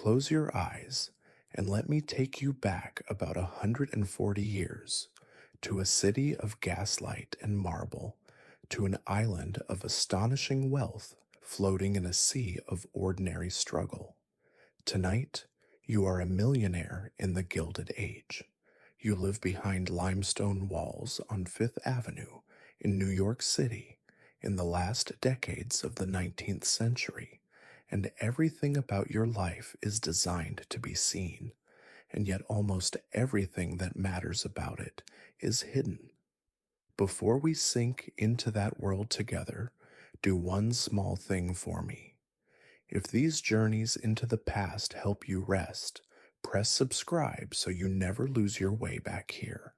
Close your eyes and let me take you back about 140 years to a city of gaslight and marble, to an island of astonishing wealth floating in a sea of ordinary struggle. Tonight, you are a millionaire in the Gilded Age. You live behind limestone walls on Fifth Avenue in New York City in the last decades of the 19th century, and everything about your life is designed to be seen, and yet almost everything that matters about it is hidden. Before we sink into that world together, do one small thing for me. If these journeys into the past help you rest, press subscribe so you never lose your way back here.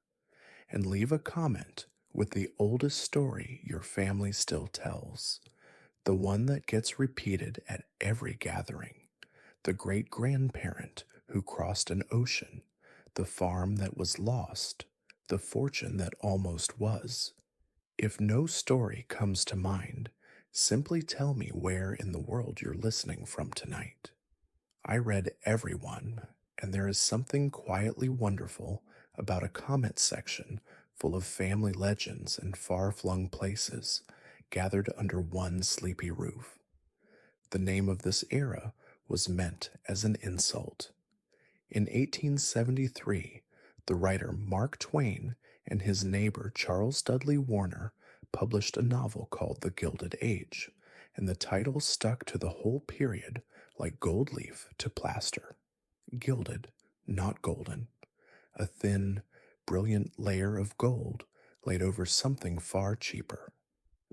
And leave a comment with the oldest story your family still tells, the one that gets repeated at every gathering, the great grandparent who crossed an ocean, the farm that was lost, the fortune that almost was. If no story comes to mind, simply tell me where in the world you're listening from tonight. I read every one, and there is something quietly wonderful about a comment section full of family legends and far-flung places gathered under one sleepy roof. The name of this era was meant as an insult. In 1873, the writer Mark Twain and his neighbor Charles Dudley Warner published a novel called The Gilded Age, and the title stuck to the whole period like gold leaf to plaster. Gilded, not golden. A thin, brilliant layer of gold laid over something far cheaper.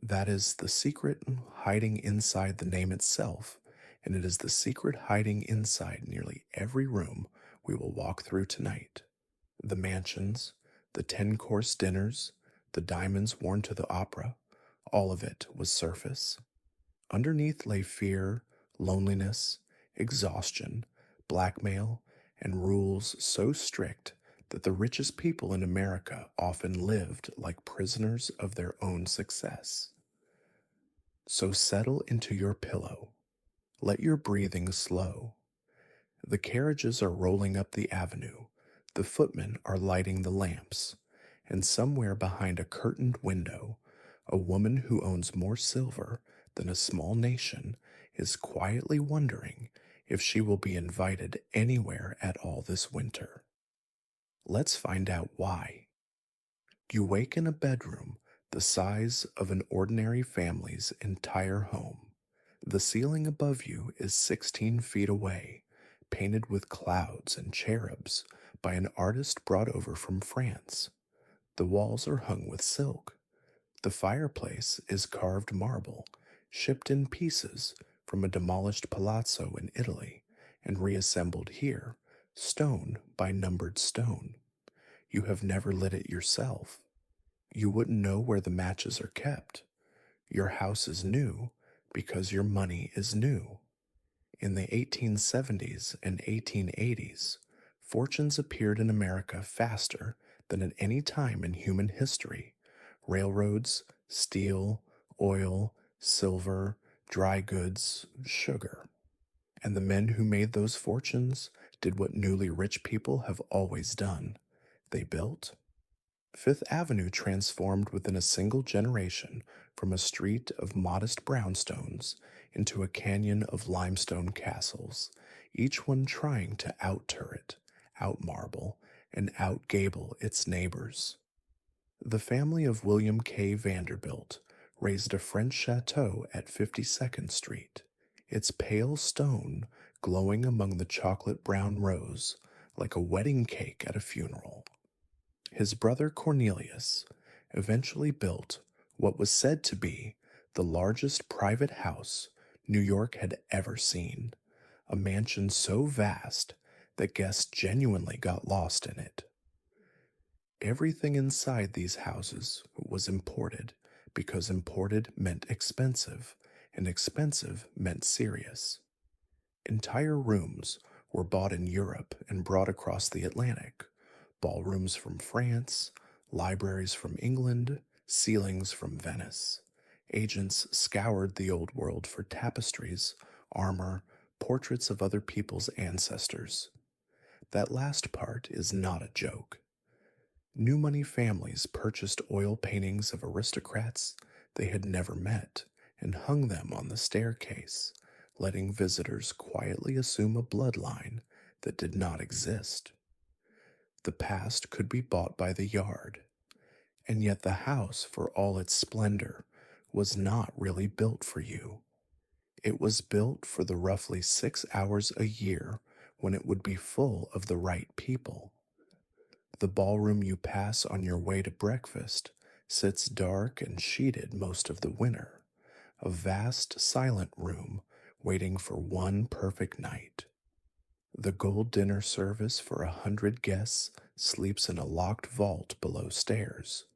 That is the secret hiding inside the name itself, and it is the secret hiding inside nearly every room we will walk through tonight. The mansions, the 10-course dinners, the diamonds worn to the opera, all of it was surface. Underneath lay fear, loneliness, exhaustion, blackmail, and rules so strict that the richest people in America often lived like prisoners of their own success. So settle into your pillow. Let your breathing slow. The carriages are rolling up the avenue, the footmen are lighting the lamps, and somewhere behind a curtained window, a woman who owns more silver than a small nation is quietly wondering if she will be invited anywhere at all this winter. Let's find out why. You wake in a bedroom the size of an ordinary family's entire home. The ceiling above you is 16 feet away, painted with clouds and cherubs by an artist brought over from France. The walls are hung with silk. The fireplace is carved marble, shipped in pieces from a demolished palazzo in Italy, and reassembled here, stone by numbered stone. You have never lit it yourself. You wouldn't know where the matches are kept. Your house is new because your money is new. In the 1870s and 1880s, fortunes appeared in America faster than at any time in human history. Railroads, steel, oil, silver, dry goods, sugar. And the men who made those fortunes did what newly rich people have always done. They built. Fifth Avenue transformed within a single generation from a street of modest brownstones into a canyon of limestone castles, each one trying to out-turret, out-marble, and out-gable its neighbors. The family of William K. Vanderbilt raised a French chateau at 52nd Street, its pale stone glowing among the chocolate-brown rose like a wedding cake at a funeral. His brother Cornelius eventually built what was said to be the largest private house New York had ever seen, a mansion so vast that guests genuinely got lost in it. Everything inside these houses was imported because imported meant expensive, and expensive meant serious. Entire rooms were bought in Europe and brought across the Atlantic, ballrooms from France, libraries from England, ceilings from Venice. Agents scoured the old world for tapestries, armor, portraits of other people's ancestors. That last part is not a joke. New money families purchased oil paintings of aristocrats they had never met and hung them on the staircase, letting visitors quietly assume a bloodline that did not exist. The past could be bought by the yard, and yet the house, for all its splendor, was not really built for you. It was built for the roughly 6 hours a year when it would be full of the right people. The ballroom you pass on your way to breakfast sits dark and sheeted most of the winter, a vast, silent room waiting for one perfect night. The gold dinner service for 100 guests sleeps in a locked vault below stairs.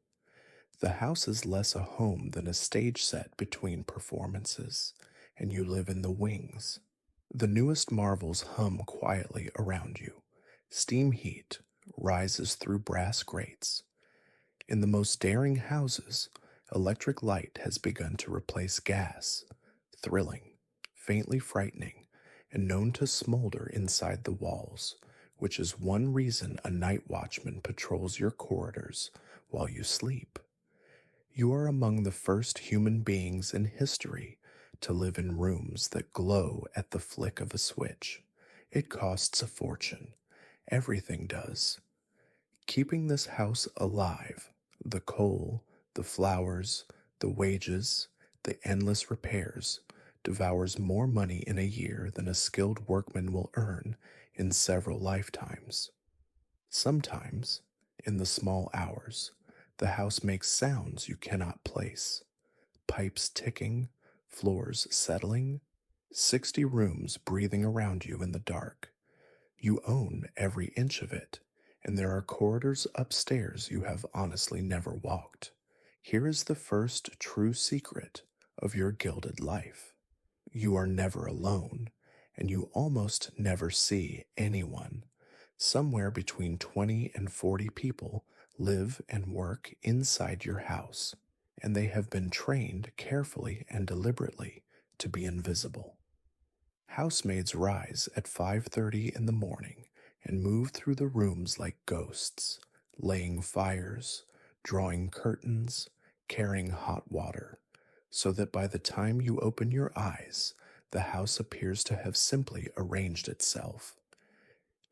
The house is less a home than a stage set between performances, and you live in the wings. The newest marvels hum quietly around you. Steam heat rises through brass grates. In the most daring houses, electric light has begun to replace gas, thrilling, faintly frightening, and known to smolder inside the walls, which is one reason a night watchman patrols your corridors while you sleep. You are among the first human beings in history to live in rooms that glow at the flick of a switch. It costs a fortune. Everything does. Keeping this house alive, the coal, the flowers, the wages, the endless repairs, devours more money in a year than a skilled workman will earn in several lifetimes. Sometimes, in the small hours, the house makes sounds you cannot place. Pipes ticking, floors settling, 60 rooms breathing around you in the dark. You own every inch of it, and there are corridors upstairs you have honestly never walked. Here is the first true secret of your gilded life. You are never alone, and you almost never see anyone. Somewhere between 20 and 40 people live and work inside your house, and they have been trained carefully and deliberately to be invisible. Housemaids rise at 5:30 in the morning and move through the rooms like ghosts, laying fires, drawing curtains, carrying hot water, so that by the time you open your eyes, the house appears to have simply arranged itself.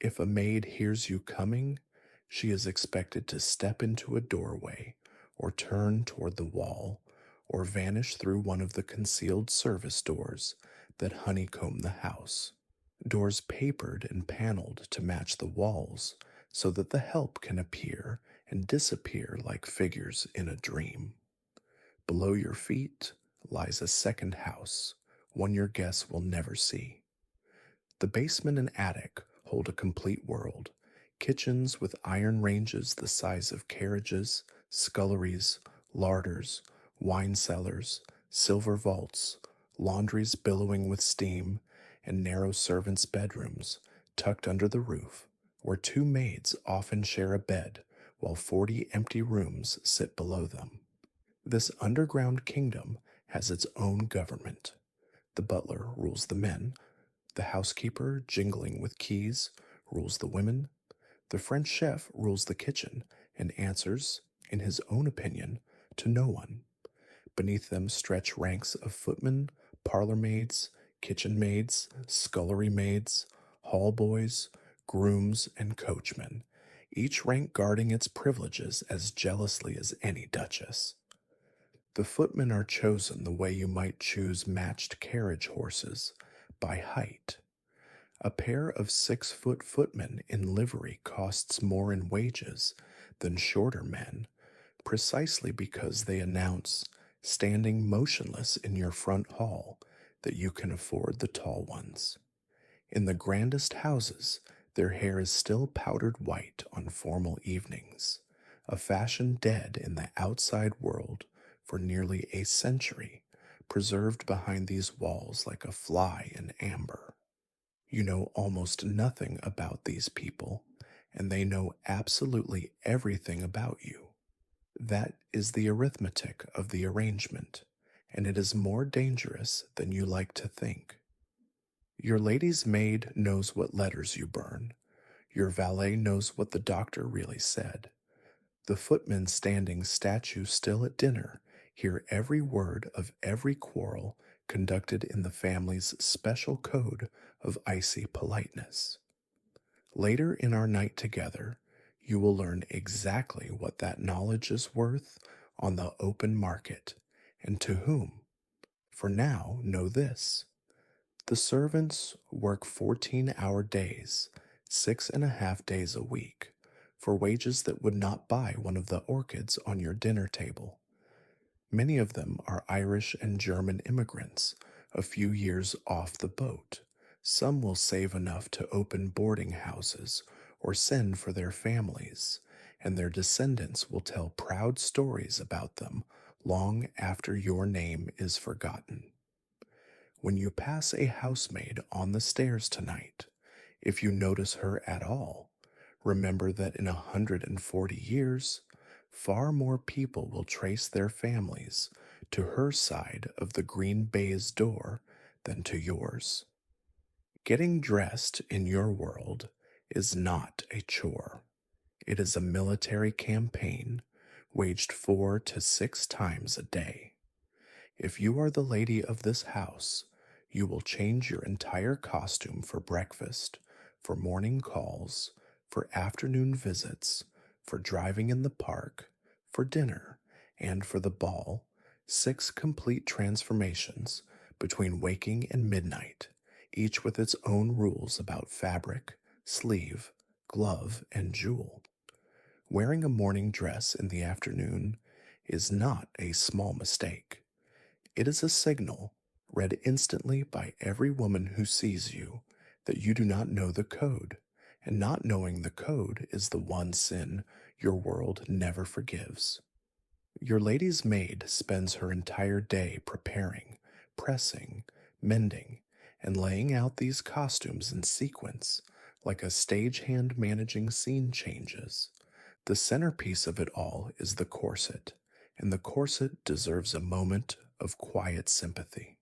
If a maid hears you coming, she is expected to step into a doorway, or turn toward the wall, or vanish through one of the concealed service doors that honeycomb the house. Doors papered and paneled to match the walls, so that the help can appear and disappear like figures in a dream. Below your feet lies a second house, one your guests will never see. The basement and attic hold a complete world. Kitchens with iron ranges the size of carriages, sculleries, larders, wine cellars, silver vaults, laundries billowing with steam, and narrow servants' bedrooms tucked under the roof, where two maids often share a bed while 40 empty rooms sit below them. This underground kingdom has its own government. The butler rules the men, the housekeeper, jingling with keys, rules the women, the French chef rules the kitchen and answers, in his own opinion, to no one. Beneath them stretch ranks of footmen, parlor maids, kitchen maids, scullery maids, hall boys, grooms, and coachmen, each rank guarding its privileges as jealously as any duchess. The footmen are chosen the way you might choose matched carriage horses, by height. A pair of 6-foot footmen in livery costs more in wages than shorter men, precisely because they announce, standing motionless in your front hall, that you can afford the tall ones. In the grandest houses, their hair is still powdered white on formal evenings, a fashion dead in the outside world for nearly a century, preserved behind these walls like a fly in amber. You know almost nothing about these people, and they know absolutely everything about you. That is the arithmetic of the arrangement, and it is more dangerous than you like to think. Your lady's maid knows what letters you burn. Your valet knows what the doctor really said. The footmen standing statue still at dinner hear every word of every quarrel conducted in the family's special code of icy politeness. Later in our night together, you will learn exactly what that knowledge is worth on the open market and to whom. For now, know this: the servants work 14-hour days, 6.5 days a week, for wages that would not buy one of the orchids on your dinner table. Many of them are Irish and German immigrants, a few years off the boat. Some will save enough to open boarding houses or send for their families, and their descendants will tell proud stories about them long after your name is forgotten. When you pass a housemaid on the stairs tonight, if you notice her at all, remember that in 140 years, far more people will trace their families to her side of the green baize door than to yours. Getting dressed in your world is not a chore. It is a military campaign waged 4 to 6 times a day. If you are the lady of this house, you will change your entire costume for breakfast, for morning calls, for afternoon visits, for driving in the park, for dinner, and for the ball, 6 complete transformations between waking and midnight, each with its own rules about fabric, sleeve, glove, and jewel. Wearing a morning dress in the afternoon is not a small mistake. It is a signal, read instantly by every woman who sees you, that you do not know the code, and not knowing the code is the one sin your world never forgives. Your lady's maid spends her entire day preparing, pressing, mending, and laying out these costumes in sequence, like a stagehand managing scene changes. The centerpiece of it all is the corset, and the corset deserves a moment of quiet sympathy.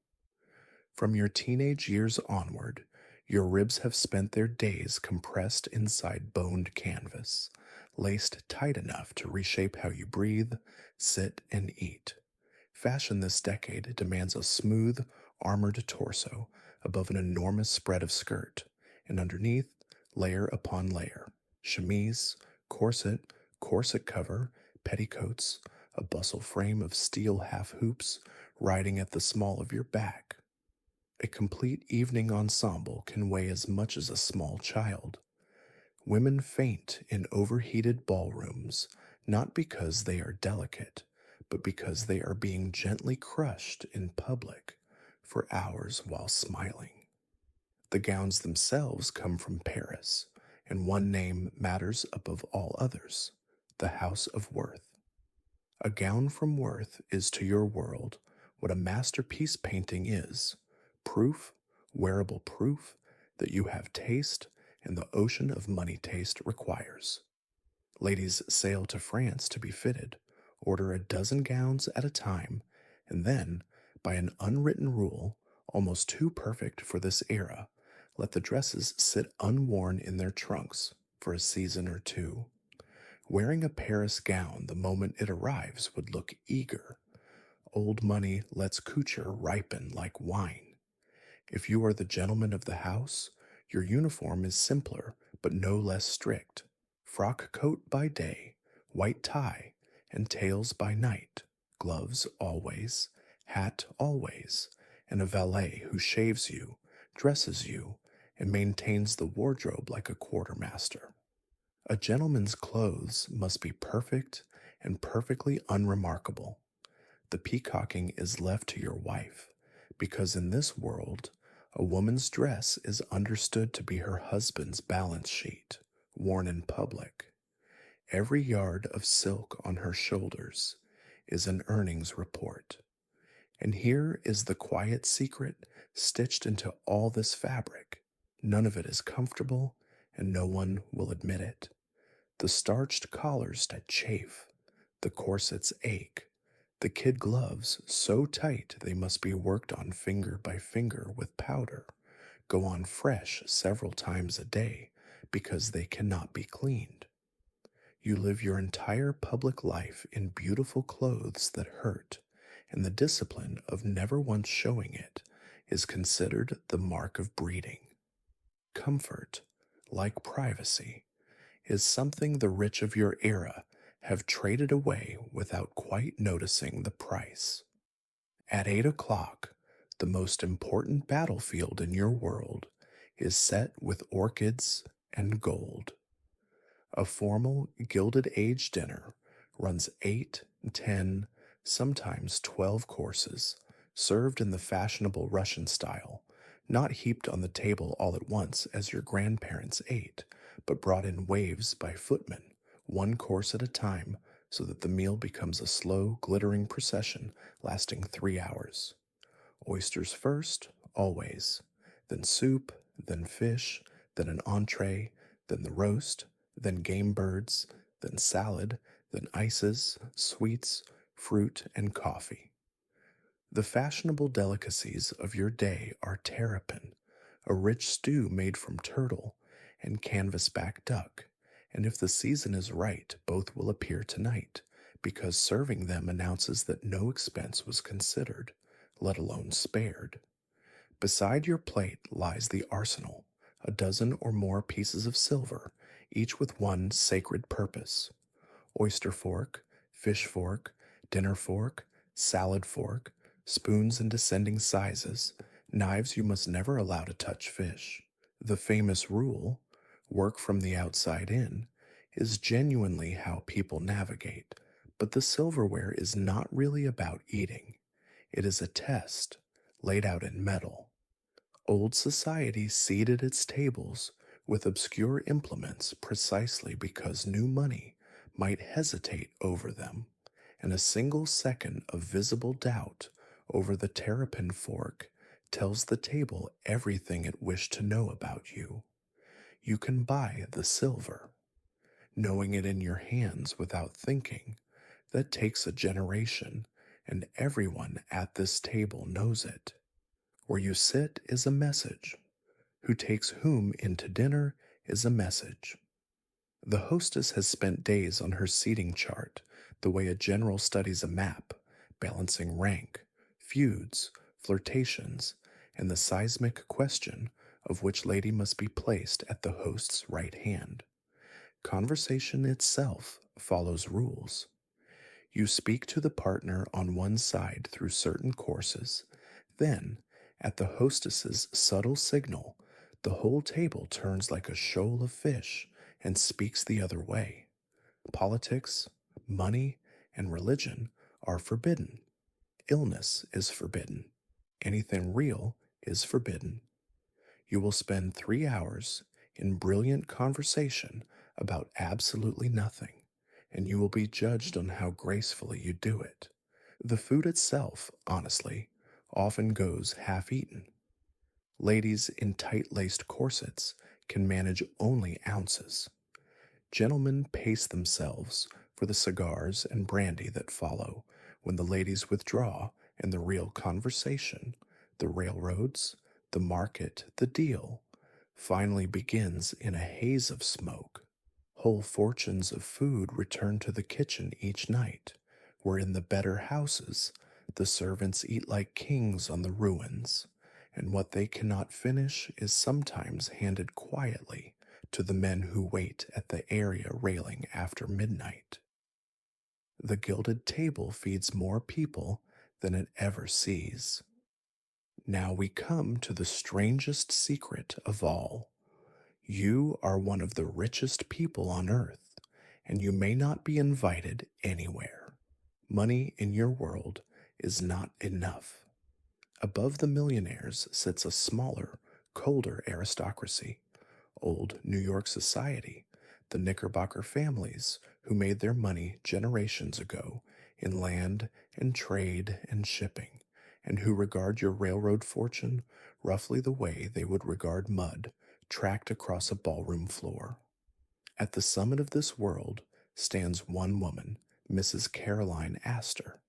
From your teenage years onward, your ribs have spent their days compressed inside boned canvas, laced tight enough to reshape how you breathe, sit, and eat. Fashion this decade demands a smooth, armored torso above an enormous spread of skirt, and underneath, layer upon layer, chemise, corset, corset cover, petticoats, a bustle frame of steel half hoops riding at the small of your back. A complete evening ensemble can weigh as much as a small child. Women faint in overheated ballrooms, not because they are delicate, but because they are being gently crushed in public for hours while smiling. The gowns themselves come from Paris, and one name matters above all others: the House of Worth. A gown from Worth is to your world what a masterpiece painting is: proof, wearable proof, that you have taste and the ocean of money taste requires. Ladies sail to France to be fitted, order a dozen gowns at a time, and then, by an unwritten rule, almost too perfect for this era, let the dresses sit unworn in their trunks for a season or two. Wearing a Paris gown the moment it arrives would look eager. Old money lets couture ripen like wine. If you are the gentleman of the house, your uniform is simpler but no less strict: frock coat by day, white tie, and tails by night, gloves always, hat always, and a valet who shaves you, dresses you, and maintains the wardrobe like a quartermaster. A gentleman's clothes must be perfect and perfectly unremarkable. The peacocking is left to your wife, because in this world, a woman's dress is understood to be her husband's balance sheet, worn in public. Every yard of silk on her shoulders is an earnings report. And here is the quiet secret stitched into all this fabric. None of it is comfortable, and no one will admit it. The starched collars that chafe, the corsets ache, the kid gloves so tight they must be worked on finger by finger with powder, go on fresh several times a day because they cannot be cleaned. You live your entire public life in beautiful clothes that hurt, and the discipline of never once showing it is considered the mark of breeding. Comfort, like privacy, is something the rich of your era have traded away without quite noticing the price. At 8 o'clock, the most important battlefield in your world is set with orchids and gold. A formal Gilded Age dinner runs 8, 10, sometimes 12 courses, served in the fashionable Russian style, not heaped on the table all at once as your grandparents ate, but brought in waves by footmen, one course at a time, so that the meal becomes a slow, glittering procession lasting 3 hours. Oysters first, always, then soup, then fish, then an entree, then the roast, then game birds, then salad, then ices, sweets, fruit, and coffee. The fashionable delicacies of your day are terrapin, a rich stew made from turtle, and canvasback duck, and if the season is right, both will appear tonight, because serving them announces that no expense was considered, let alone spared. Beside your plate lies the arsenal, a dozen or more pieces of silver, each with one sacred purpose: oyster fork, fish fork, dinner fork, salad fork, spoons in descending sizes, knives you must never allow to touch fish. The famous rule, work from the outside in, is genuinely how people navigate, but the silverware is not really about eating. It is a test, laid out in metal. Old society seated its tables with obscure implements precisely because new money might hesitate over them, and a single second of visible doubt over the terrapin fork tells the table everything it wished to know about you. You can buy the silver. Knowing it in your hands without thinking, that takes a generation, and everyone at this table knows it. Where you sit is a message. Who takes whom into dinner is a message. The hostess has spent days on her seating chart, the way a general studies a map, balancing rank, feuds, flirtations, and the seismic question of which lady must be placed at the host's right hand. Conversation itself follows rules. You speak to the partner on one side through certain courses, then, at the hostess's subtle signal, the whole table turns like a shoal of fish and speaks the other way. Politics, money, and religion are forbidden. Illness is forbidden. Anything real is forbidden. You will spend 3 hours in brilliant conversation about absolutely nothing, and you will be judged on how gracefully you do it. The food itself, honestly, often goes half eaten. Ladies in tight laced corsets can manage only ounces. Gentlemen pace themselves for the cigars and brandy that follow when the ladies withdraw and the real conversation, the railroads, the market, the deal, finally begins in a haze of smoke. Whole fortunes of food return to the kitchen each night, where in the better houses the servants eat like kings on the ruins, and what they cannot finish is sometimes handed quietly to the men who wait at the area railing after midnight. The gilded table feeds more people than it ever sees. Now we come to the strangest secret of all. You are one of the richest people on earth, and you may not be invited anywhere. Money in your world is not enough. Above the millionaires sits a smaller, colder aristocracy, old New York society, the Knickerbocker families who made their money generations ago in land and trade and shipping, and who regard your railroad fortune roughly the way they would regard mud tracked across a ballroom floor. At the summit of this world stands one woman, Mrs. Caroline Astor,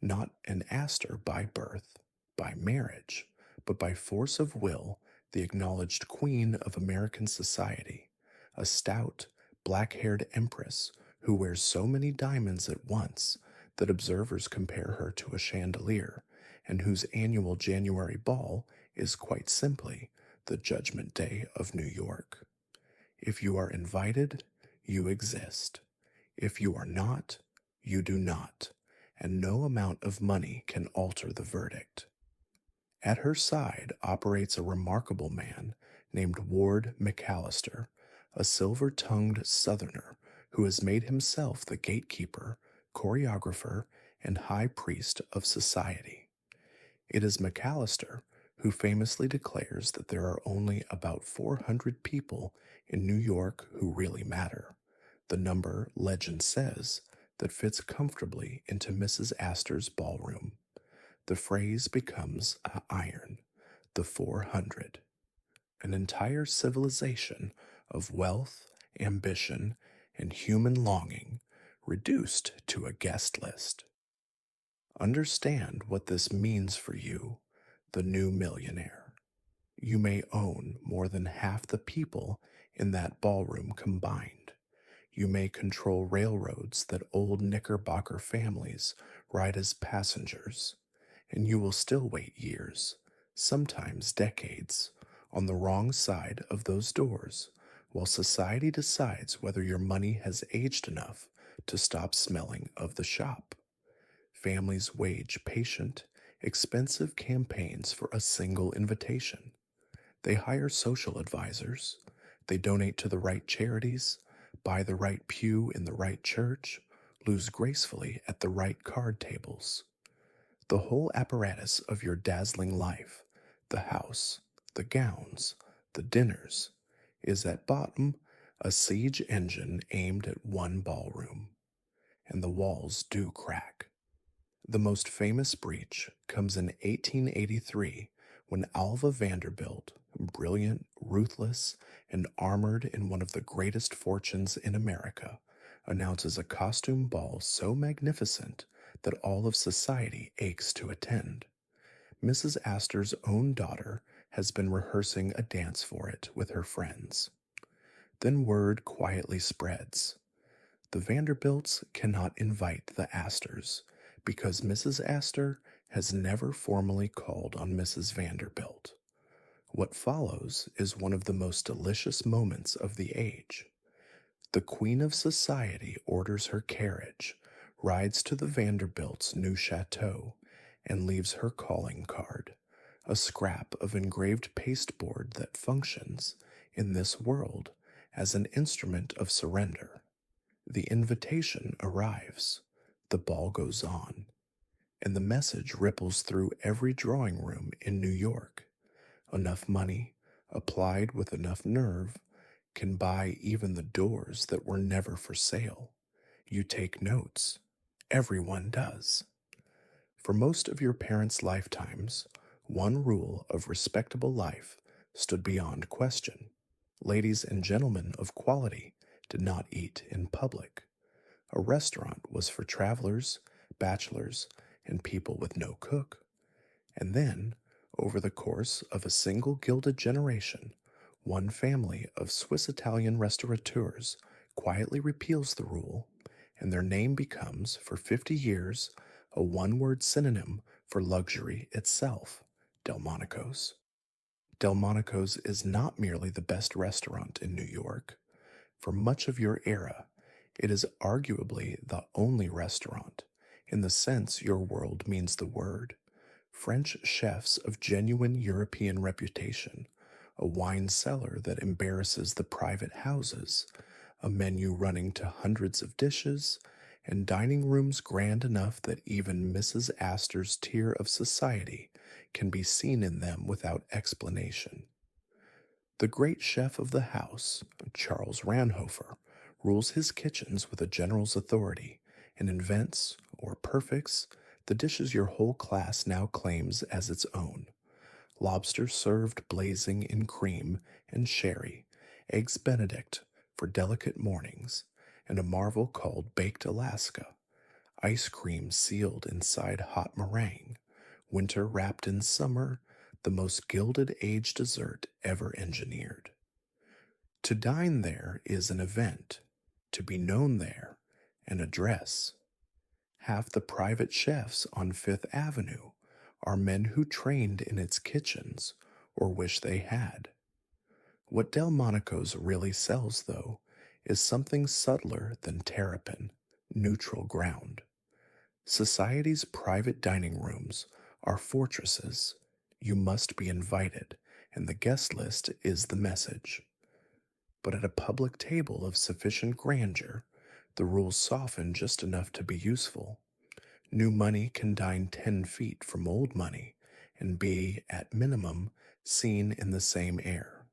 not an Astor by birth, by marriage, but by force of will the acknowledged queen of American society, a stout, black haired empress who wears so many diamonds at once that observers compare her to a chandelier, and whose annual January ball is quite simply the Judgment Day of New York. If you are invited, you exist. If you are not, you do not, and no amount of money can alter the verdict. At her side operates a remarkable man named Ward McAllister, a silver tongued Southerner who has made himself the gatekeeper, choreographer, and high priest of society. It is McAllister who famously declares that there are only about 400 people in New York who really matter, the number, legend says, that fits comfortably into Mrs. Astor's ballroom. The phrase becomes a iron, the 400, an entire civilization of wealth, ambition, and human longing reduced to a guest list. Understand what this means for you, the new millionaire. You may own more than half the people in that ballroom combined. You may control railroads that old Knickerbocker families ride as passengers, and you will still wait years, sometimes decades, on the wrong side of those doors while society decides whether your money has aged enough to stop smelling of the shop. Families wage patient, expensive campaigns for a single invitation. They hire social advisors. They donate to the right charities, buy the right pew in the right church, lose gracefully at the right card tables. The whole apparatus of your dazzling life, the house, the gowns, the dinners, is at bottom a siege engine aimed at one ballroom. And the walls do crack. The most famous breach comes in 1883 when Alva Vanderbilt, brilliant, ruthless, and armored in one of the greatest fortunes in America, announces a costume ball so magnificent that all of society aches to attend. Mrs. Astor's own daughter has been rehearsing a dance for it with her friends. Then word quietly spreads. The Vanderbilts cannot invite the Astors because Mrs. Astor has never formally called on Mrs. Vanderbilt. What follows is one of the most delicious moments of the age. The Queen of Society orders her carriage, rides to the Vanderbilts' new chateau, and leaves her calling card, a scrap of engraved pasteboard that functions, in this world, as an instrument of surrender. The invitation arrives, the ball goes on, and the message ripples through every drawing room in New York. Enough money, applied with enough nerve, can buy even the doors that were never for sale. You take notes. Everyone does. For most of your parents' lifetimes, one rule of respectable life stood beyond question. Ladies and gentlemen of quality did not eat in public. A restaurant was for travelers, bachelors, and people with no cook. And then, over the course of a single gilded generation, one family of Swiss-Italian restaurateurs quietly repeals the rule, and their name becomes, for 50 years, a one-word synonym for luxury itself, Delmonico's. Delmonico's is not merely the best restaurant in New York. For much of your era, it is arguably the only restaurant, in the sense your world means the word. French chefs of genuine European reputation, a wine cellar that embarrasses the private houses, a menu running to hundreds of dishes, and dining rooms grand enough that even Mrs. Astor's tier of society can be seen in them without explanation. The great chef of the house, Charles Ranhofer, rules his kitchens with a general's authority and invents, or perfects, the dishes your whole class now claims as its own. Lobster served blazing in cream and sherry, eggs Benedict for delicate mornings, and a marvel called baked Alaska, ice cream sealed inside hot meringue, winter wrapped in summer, the most Gilded Age dessert ever engineered. To dine there is an event, to be known there, an address. Half the private chefs on Fifth Avenue are men who trained in its kitchens or wish they had. What Delmonico's really sells, though, is something subtler than terrapin, neutral ground. Society's private dining rooms are fortresses. You must be invited, and the guest list is the message. But at a public table of sufficient grandeur, the rules soften just enough to be useful. New money can dine 10 feet from old money and be, at minimum, seen in the same air.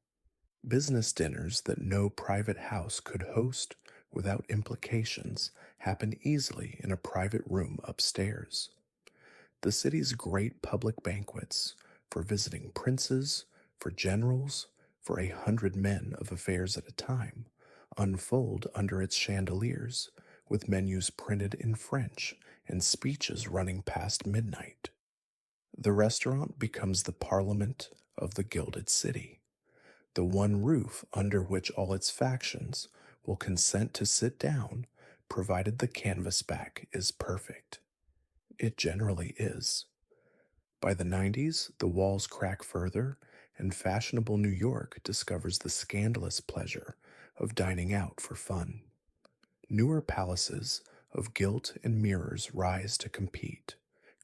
Business dinners that no private house could host without implications happen easily in a private room upstairs. The city's great public banquets for visiting princes, for generals, for 100 men of affairs at a time unfold under its chandeliers with menus printed in French and speeches running past midnight. The restaurant becomes the parliament of the Gilded City, the one roof under which all its factions will consent to sit down, provided the canvas back is perfect. It generally is. By the 90s, the walls crack further, and fashionable New York discovers the scandalous pleasure of dining out for fun. Newer palaces of gilt and mirrors rise to compete.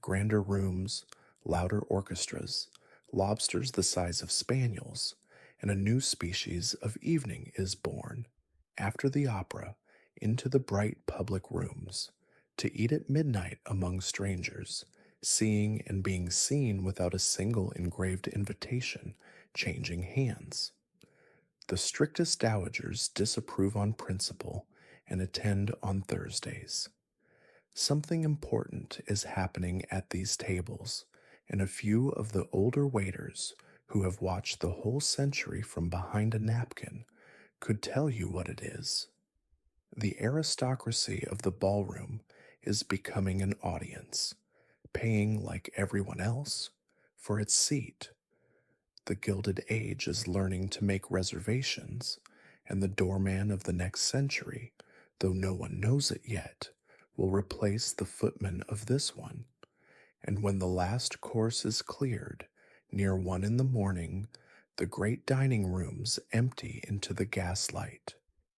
Grander rooms, louder orchestras, lobsters the size of spaniels, and a new species of evening is born, after the opera, into the bright public rooms, to eat at midnight among strangers, seeing and being seen without a single engraved invitation changing hands. The strictest dowagers disapprove on principle and attend on Thursdays. Something important is happening at these tables, and a few of the older waiters who have watched the whole century from behind a napkin could tell you what it is. The aristocracy of the ballroom is becoming an audience, paying like everyone else for its seat. The Gilded Age is learning to make reservations, and the doorman of the next century, though no one knows it yet, will replace the footman of this one. And when the last course is cleared, near 1 in the morning, the great dining rooms empty into the gaslight.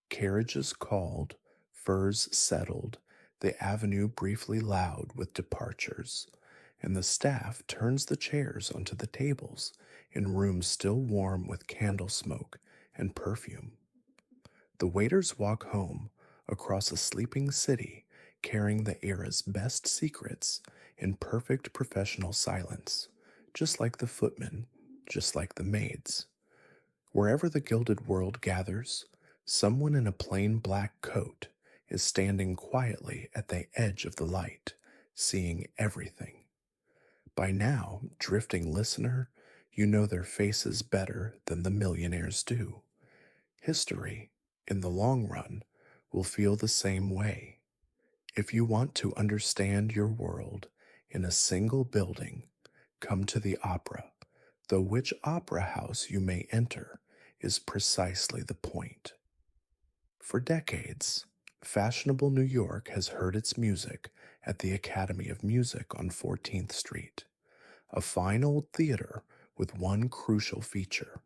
Carriages called, furs settled, the avenue briefly loud with departures, and the staff turns the chairs onto the tables in rooms still warm with candle smoke and perfume. The waiters walk home across a sleeping city carrying the era's best secrets in perfect professional silence, just like the footmen, just like the maids. Wherever the gilded world gathers, someone in a plain black coat is standing quietly at the edge of the light, seeing everything. By now, drifting listener, you know their faces better than the millionaires do. History, in the long run, will feel the same way. If you want to understand your world in a single building, come to the opera, though which opera house you may enter is precisely the point. For decades, fashionable New York has heard its music at the Academy of Music on 14th Street, a fine old theater with one crucial feature: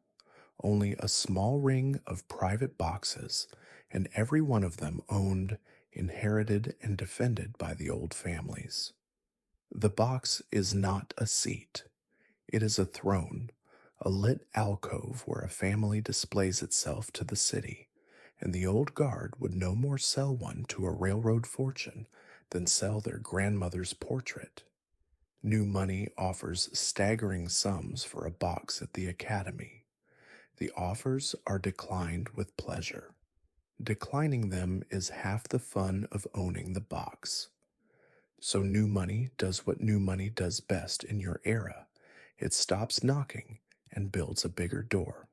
only a small ring of private boxes, and every one of them owned, inherited, and defended by the old families. The box is not a seat. It is a throne, a lit alcove where a family displays itself to the city, and the old guard would no more sell one to a railroad fortune than sell their grandmother's portrait. New money offers staggering sums for a box at the Academy. The offers are declined with pleasure. Declining them is half the fun of owning the box. So new money does what new money does best in your era. It stops knocking and builds a bigger door.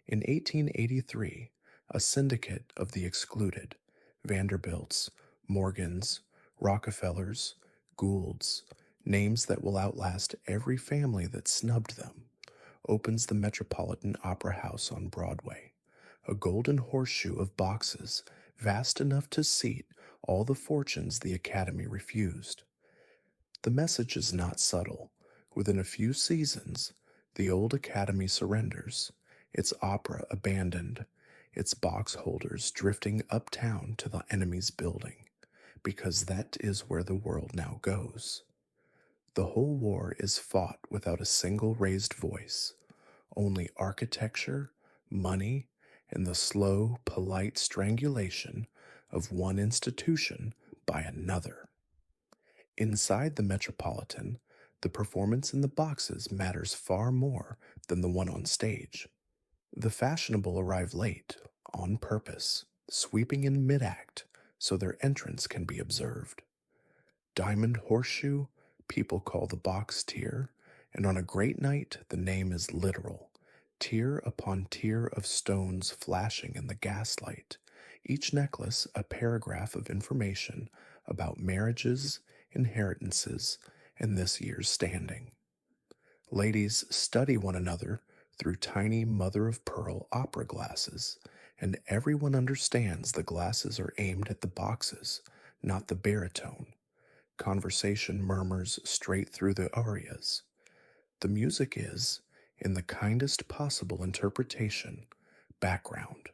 In 1883, a syndicate of the excluded, Vanderbilts, Morgans, Rockefellers, Goulds, names that will outlast every family that snubbed them, opens the Metropolitan Opera House on Broadway, a golden horseshoe of boxes vast enough to seat all the fortunes the Academy refused. The message is not subtle. Within a few seasons, the old Academy surrenders, its opera abandoned, its box holders drifting uptown to the enemy's building, because that is where the world now goes. The whole war is fought without a single raised voice, only architecture, money, and the slow, polite strangulation of one institution by another. Inside the Metropolitan, the performance in the boxes matters far more than the one on stage. The fashionable arrive late, on purpose, sweeping in mid act so their entrance can be observed. Diamond Horseshoe, people call the box tier, and on a great night the name is literal. Tier upon tier of stones flashing in the gaslight, each necklace a paragraph of information about marriages, inheritances, and this year's standing. Ladies study one another through tiny mother of pearl opera glasses, and everyone understands the glasses are aimed at the boxes, not the baritone. Conversation murmurs straight through the arias. The music is, in the kindest possible interpretation, background.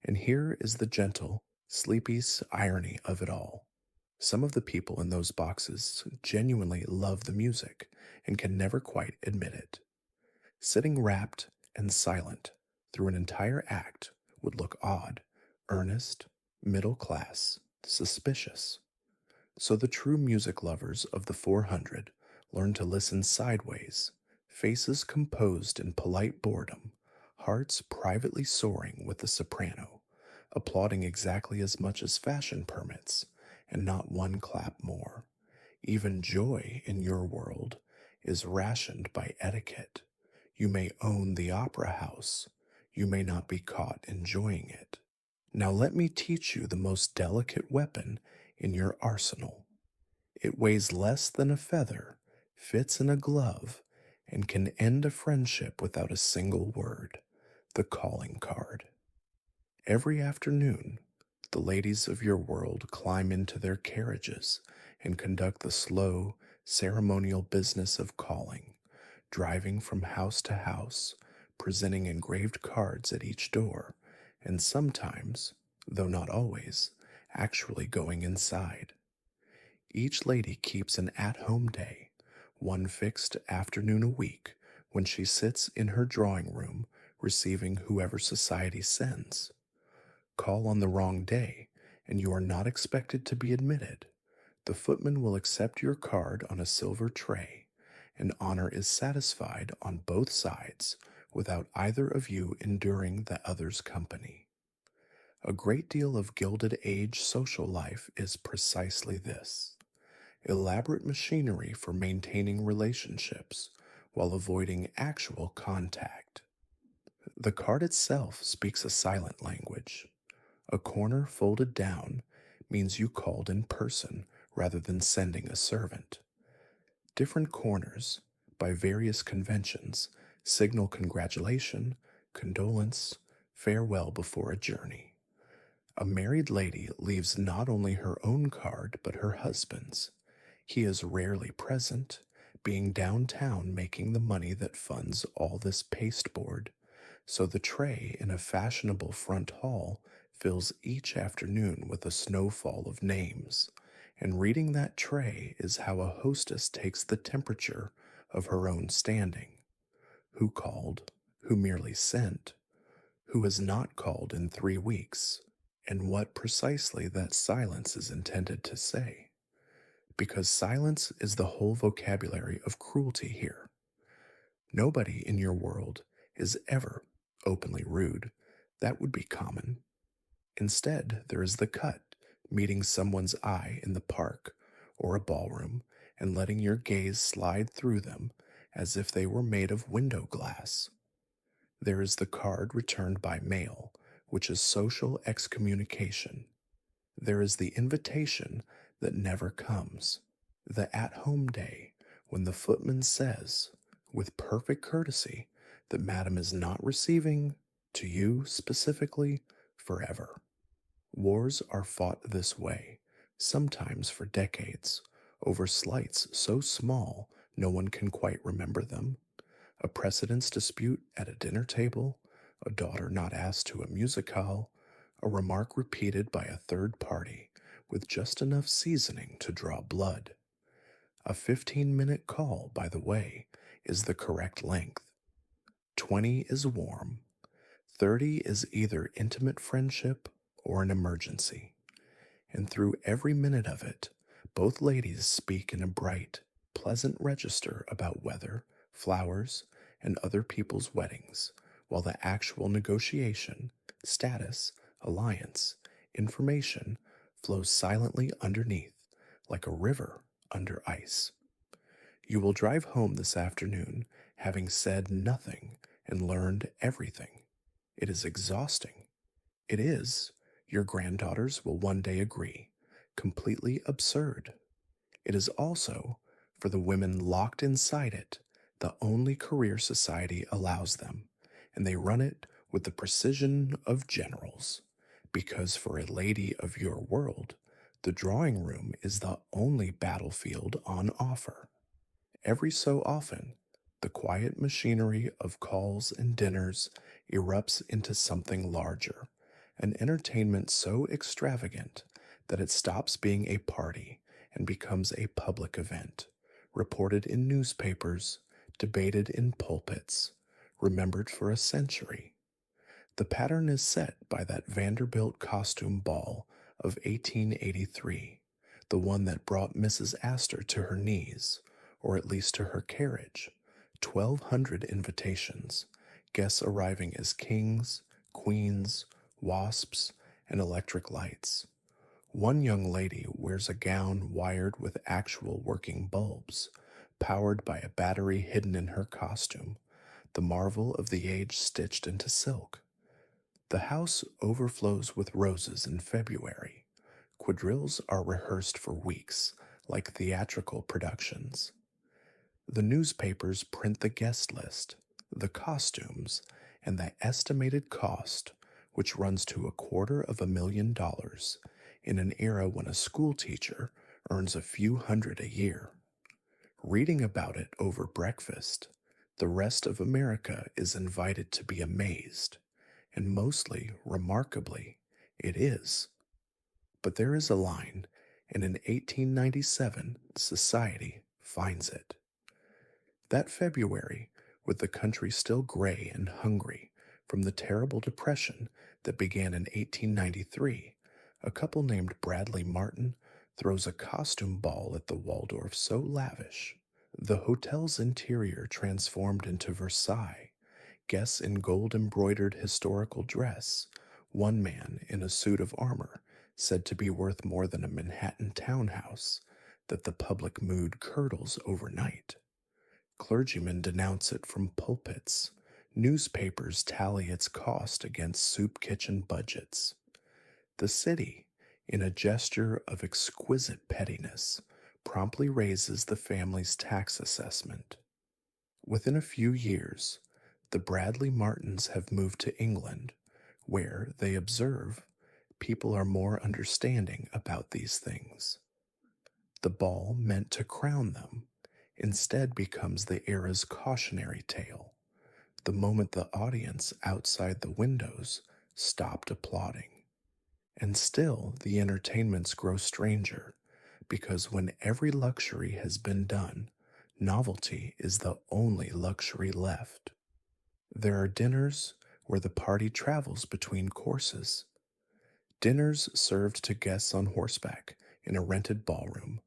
And here is the gentle, sleepy irony of it all. Some of the people in those boxes genuinely love the music and can never quite admit it. Sitting rapt and silent through an entire act would look odd, earnest, middle class, suspicious. So the true music lovers of the 400 learn to listen sideways, faces composed in polite boredom, hearts privately soaring with the soprano, applauding exactly as much as fashion permits, and not one clap more. Even joy in your world is rationed by etiquette. You may own the opera house, you may not be caught enjoying it. Now let me teach you the most delicate weapon in your arsenal. It weighs less than a feather, fits in a glove, and can end a friendship without a single word: the calling card. Every afternoon, the ladies of your world climb into their carriages and conduct the slow, ceremonial business of calling, driving from house to house, presenting engraved cards at each door, and sometimes, though not always, actually going inside. Each lady keeps an at-home day, one fixed afternoon a week when she sits in her drawing room receiving whoever society sends. Call on the wrong day, and you are not expected to be admitted. The footman will accept your card on a silver tray, and honor is satisfied on both sides without either of you enduring the other's company. A great deal of Gilded Age social life is precisely this: elaborate machinery for maintaining relationships while avoiding actual contact. The card itself speaks a silent language. A corner folded down means you called in person rather than sending a servant. Different corners, by various conventions, signal congratulation, condolence, farewell before a journey. A married lady leaves not only her own card but her husband's. He is rarely present, being downtown making the money that funds all this pasteboard, so the tray in a fashionable front hall fills each afternoon with a snowfall of names, and reading that tray is how a hostess takes the temperature of her own standing. Who called? Who merely sent? Who has not called in 3 weeks? And what precisely that silence is intended to say. Because silence is the whole vocabulary of cruelty here. Nobody in your world is ever openly rude. That would be common. Instead, there is the cut, meeting someone's eye in the park or a ballroom and letting your gaze slide through them as if they were made of window glass. There is the card returned by mail, which is social excommunication. There is the invitation that never comes, the at-home day when the footman says, with perfect courtesy, that Madam is not receiving, to you specifically, forever. Wars are fought this way, sometimes for decades, over slights so small no one can quite remember them. A precedence dispute at a dinner table, a daughter not asked to a musicale, a remark repeated by a third party with just enough seasoning to draw blood. A 15-minute call, by the way, is the correct length. 20 is warm. 30 is either intimate friendship or an emergency. And through every minute of it, both ladies speak in a bright, pleasant register about weather, flowers, and other people's weddings, while the actual negotiation, status, alliance, information flows silently underneath, like a river under ice. You will drive home this afternoon having said nothing and learned everything. It is exhausting. It is, your granddaughters will one day agree, completely absurd. It is also, for the women locked inside it, the only career society allows them, and they run it with the precision of generals, because for a lady of your world, the drawing room is the only battlefield on offer. Every so often, the quiet machinery of calls and dinners erupts into something larger, an entertainment so extravagant that it stops being a party and becomes a public event, reported in newspapers, debated in pulpits, remembered for a century. The pattern is set by that Vanderbilt costume ball of 1883, the one that brought Mrs. Astor to her knees, or at least to her carriage. 1,200 invitations, guests arriving as kings, queens, wasps, and electric lights. One young lady wears a gown wired with actual working bulbs, powered by a battery hidden in her costume, the marvel of the age stitched into silk. The house overflows with roses in February. Quadrilles are rehearsed for weeks, like theatrical productions. The newspapers print the guest list, the costumes, and the estimated cost, which runs to $250,000 in an era when a school teacher earns a few hundred a year. Reading about it over breakfast, the rest of America is invited to be amazed, and mostly, remarkably, it is. But there is a line, and in 1897, society finds it. That February, with the country still gray and hungry from the terrible depression that began in 1893, a couple named Bradley Martin throws a costume ball at the Waldorf so lavish, the hotel's interior transformed into Versailles, guests in gold-embroidered historical dress, one man in a suit of armor said to be worth more than a Manhattan townhouse, that the public mood curdles overnight. Clergymen denounce it from pulpits. Newspapers tally its cost against soup kitchen budgets. The city, in a gesture of exquisite pettiness, promptly raises the family's tax assessment. Within a few years, the Bradley Martins have moved to England, where, they observe, people are more understanding about these things. The ball meant to crown them instead becomes the era's cautionary tale, the moment the audience outside the windows stopped applauding. And still the entertainments grow stranger, because when every luxury has been done, novelty is the only luxury left. There are dinners where the party travels between courses. Dinners served to guests on horseback in a rented ballroom,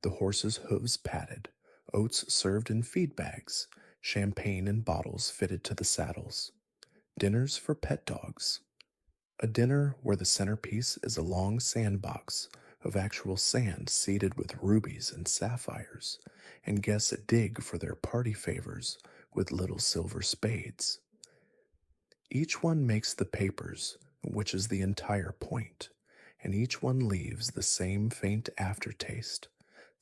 the horses' hooves padded, oats served in feed bags, champagne in bottles fitted to the saddles. Dinners for pet dogs. A dinner where the centerpiece is a long sandbox of actual sand seeded with rubies and sapphires, and guests dig for their party favors with little silver spades. Each one makes the papers, which is the entire point, and each one leaves the same faint aftertaste,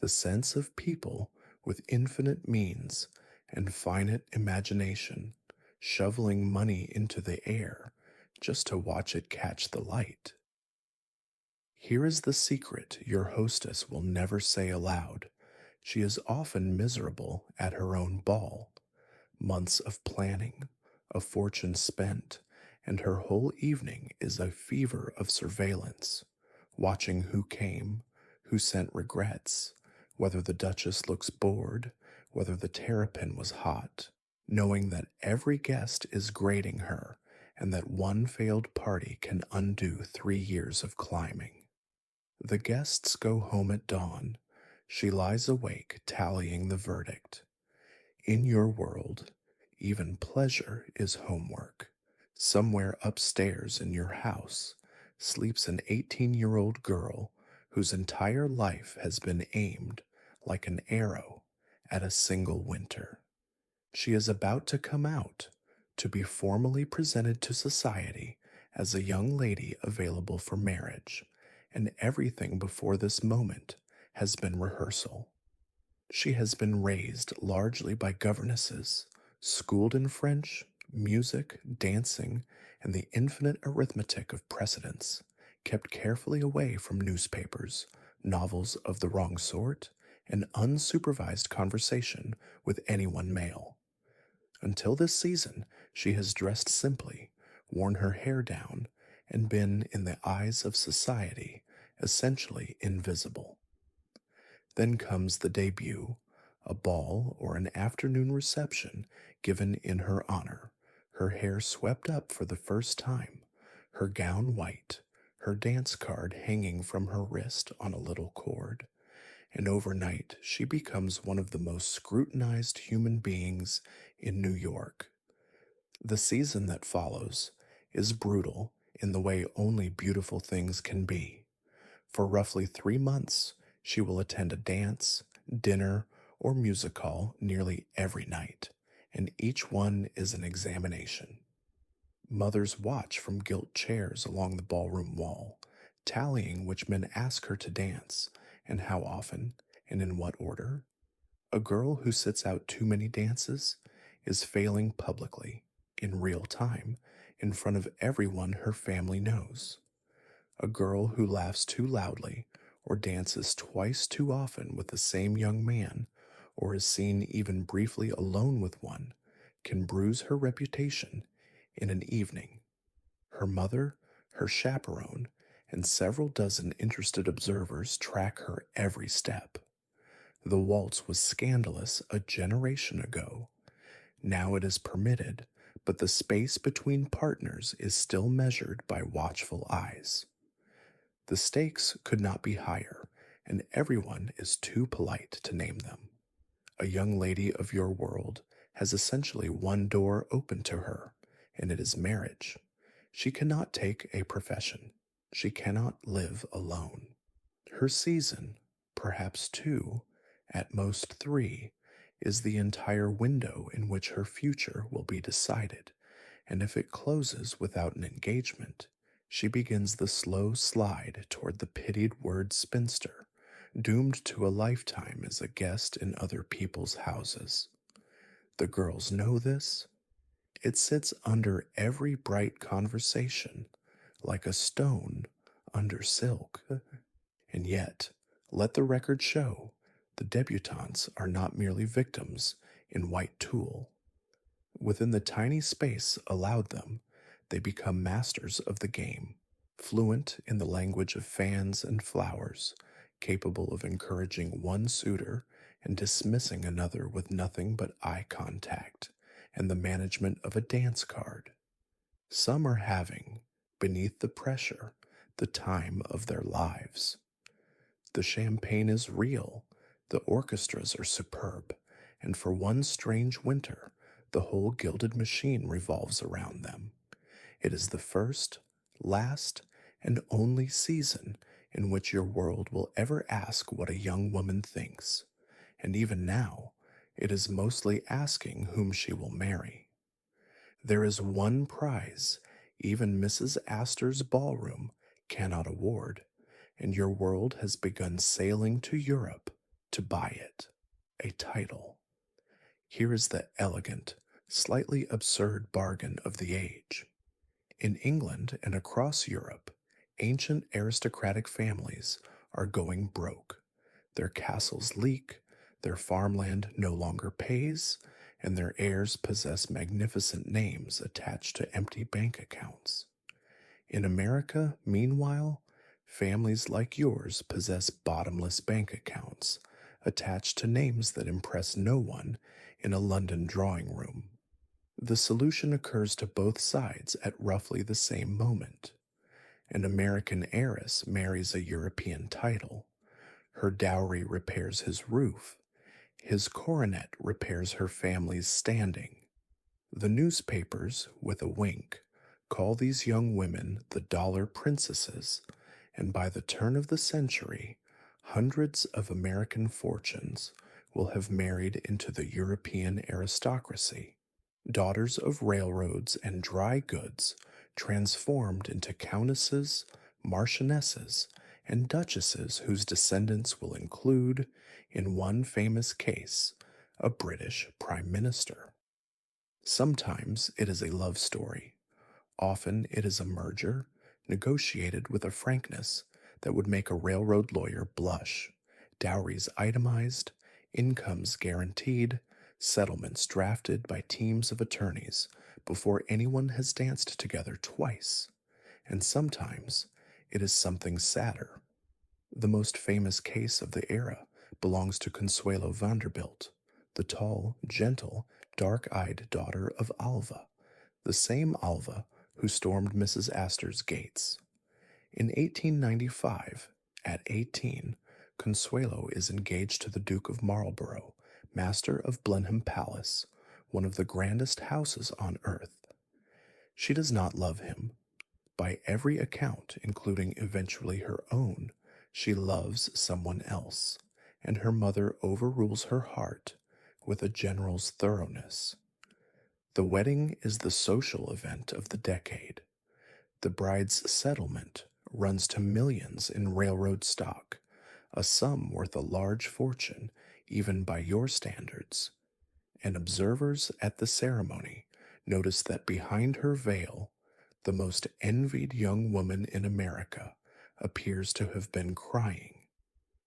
the sense of people with infinite means and finite imagination, shoveling money into the air just to watch it catch the light. Here is the secret your hostess will never say aloud. She is often miserable at her own ball. Months of planning, a fortune spent, and her whole evening is a fever of surveillance, watching who came, who sent regrets, whether the Duchess looks bored, whether the terrapin was hot, knowing that every guest is grading her and that one failed party can undo 3 years of climbing. The guests go home at dawn. She lies awake tallying the verdict. In your world, even pleasure is homework. Somewhere upstairs in your house sleeps an 18-year-old girl whose entire life has been aimed like an arrow at a single winter. She is about to come out to be formally presented to society as a young lady available for marriage, and everything before this moment has been rehearsal. She has been raised largely by governesses, schooled in French, music, dancing, and the infinite arithmetic of precedence, kept carefully away from newspapers, novels of the wrong sort, and unsupervised conversation with anyone male. Until this season, she has dressed simply, worn her hair down, and been, in the eyes of society, essentially invisible. Then comes the debut, a ball or an afternoon reception given in her honor, her hair swept up for the first time, her gown white, her dance card hanging from her wrist on a little cord, and overnight she becomes one of the most scrutinized human beings in New York. The season that follows is brutal in the way only beautiful things can be. For roughly 3 months, she will attend a dance, dinner, or music hall nearly every night, and each one is an examination. Mothers watch from gilt chairs along the ballroom wall, tallying which men ask her to dance, and how often, and in what order. A girl who sits out too many dances is failing publicly, in real time, in front of everyone her family knows. A girl who laughs too loudly or dances twice too often with the same young man, or is seen even briefly alone with one, can bruise her reputation in an evening. Her mother, her chaperone, and several dozen interested observers track her every step. The waltz was scandalous a generation ago. Now it is permitted, but the space between partners is still measured by watchful eyes. The stakes could not be higher, and everyone is too polite to name them. A young lady of your world has essentially one door open to her, and it is marriage. She cannot take a profession. She cannot live alone. Her season, perhaps two, at most three, is the entire window in which her future will be decided, and if it closes without an engagement, she begins the slow slide toward the pitied word spinster, doomed to a lifetime as a guest in other people's houses. The girls know this. It sits under every bright conversation, like a stone under silk. And yet, let the record show, the debutantes are not merely victims in white tulle. Within the tiny space allowed them, they become masters of the game, fluent in the language of fans and flowers, capable of encouraging one suitor and dismissing another with nothing but eye contact and the management of a dance card. Some are having, beneath the pressure, the time of their lives. The champagne is real, the orchestras are superb, and for one strange winter, the whole gilded machine revolves around them. It is the first, last, and only season in which your world will ever ask what a young woman thinks, and even now, it is mostly asking whom she will marry. There is one prize even Mrs. Astor's ballroom cannot award, and your world has begun sailing to Europe to buy it, a title. Here is the elegant, slightly absurd bargain of the age. In England and across Europe, ancient aristocratic families are going broke. Their castles leak, their farmland no longer pays, and their heirs possess magnificent names attached to empty bank accounts. In America, meanwhile, families like yours possess bottomless bank accounts attached to names that impress no one in a London drawing room. The solution occurs to both sides at roughly the same moment. An American heiress marries a European title. Her dowry repairs his roof. His coronet repairs her family's standing. The newspapers, with a wink, call these young women the dollar princesses, and by the turn of the century, hundreds of American fortunes will have married into the European aristocracy. Daughters of railroads and dry goods transformed into countesses, marchionesses, and duchesses whose descendants will include, in one famous case, a British prime minister. Sometimes it is a love story. Often it is a merger, negotiated with a frankness that would make a railroad lawyer blush, dowries itemized, incomes guaranteed, settlements drafted by teams of attorneys before anyone has danced together twice. And sometimes it is something sadder. The most famous case of the era belongs to Consuelo Vanderbilt, the tall, gentle, dark-eyed daughter of Alva, the same Alva who stormed Mrs. Astor's gates. In 1895, at 18, Consuelo is engaged to the Duke of Marlborough, master of Blenheim Palace, one of the grandest houses on earth. She does not love him. By every account, including eventually her own, she loves someone else, and her mother overrules her heart with a general's thoroughness. The wedding is the social event of the decade. The bride's settlement runs to millions in railroad stock, a sum worth a large fortune even by your standards. And observers at the ceremony notice that behind her veil, the most envied young woman in America appears to have been crying.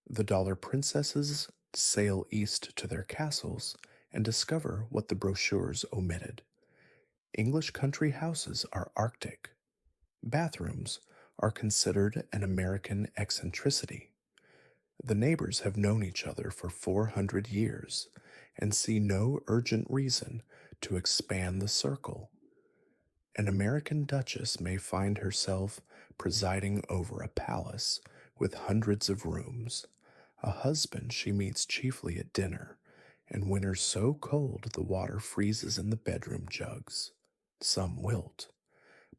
The dollar princesses sail east to their castles and discover what the brochures omitted. English country houses are Arctic. Bathrooms are considered an American eccentricity. The neighbors have known each other for 400 years and see no urgent reason to expand the circle. An American duchess may find herself presiding over a palace with hundreds of rooms, a husband she meets chiefly at dinner, and winters so cold the water freezes in the bedroom jugs. Some wilt,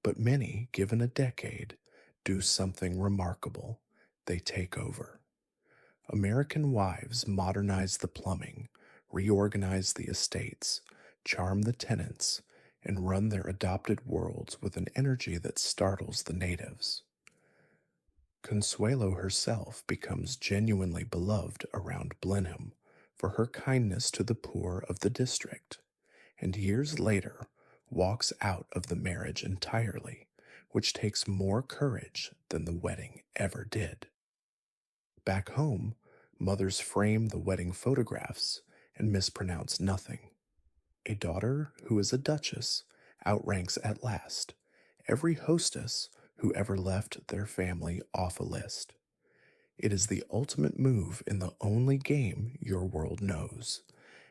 but many, given a decade, do something remarkable. They take over. American wives modernize the plumbing, reorganize the estates, charm the tenants, and run their adopted worlds with an energy that startles the natives. Consuelo herself becomes genuinely beloved around Blenheim for her kindness to the poor of the district, and years later walks out of the marriage entirely, which takes more courage than the wedding ever did. Back home, mothers frame the wedding photographs and mispronounce nothing. A daughter who is a duchess outranks at last every hostess who ever left their family off a list. It is the ultimate move in the only game your world knows,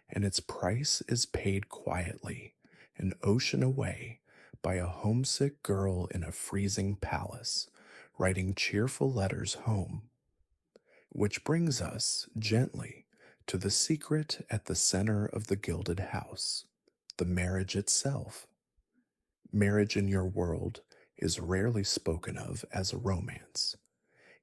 and its price is paid quietly, an ocean away, by a homesick girl in a freezing palace, writing cheerful letters home. Which brings us, gently, to the secret at the center of the Gilded House, the marriage itself. Marriage in your world is rarely spoken of as a romance.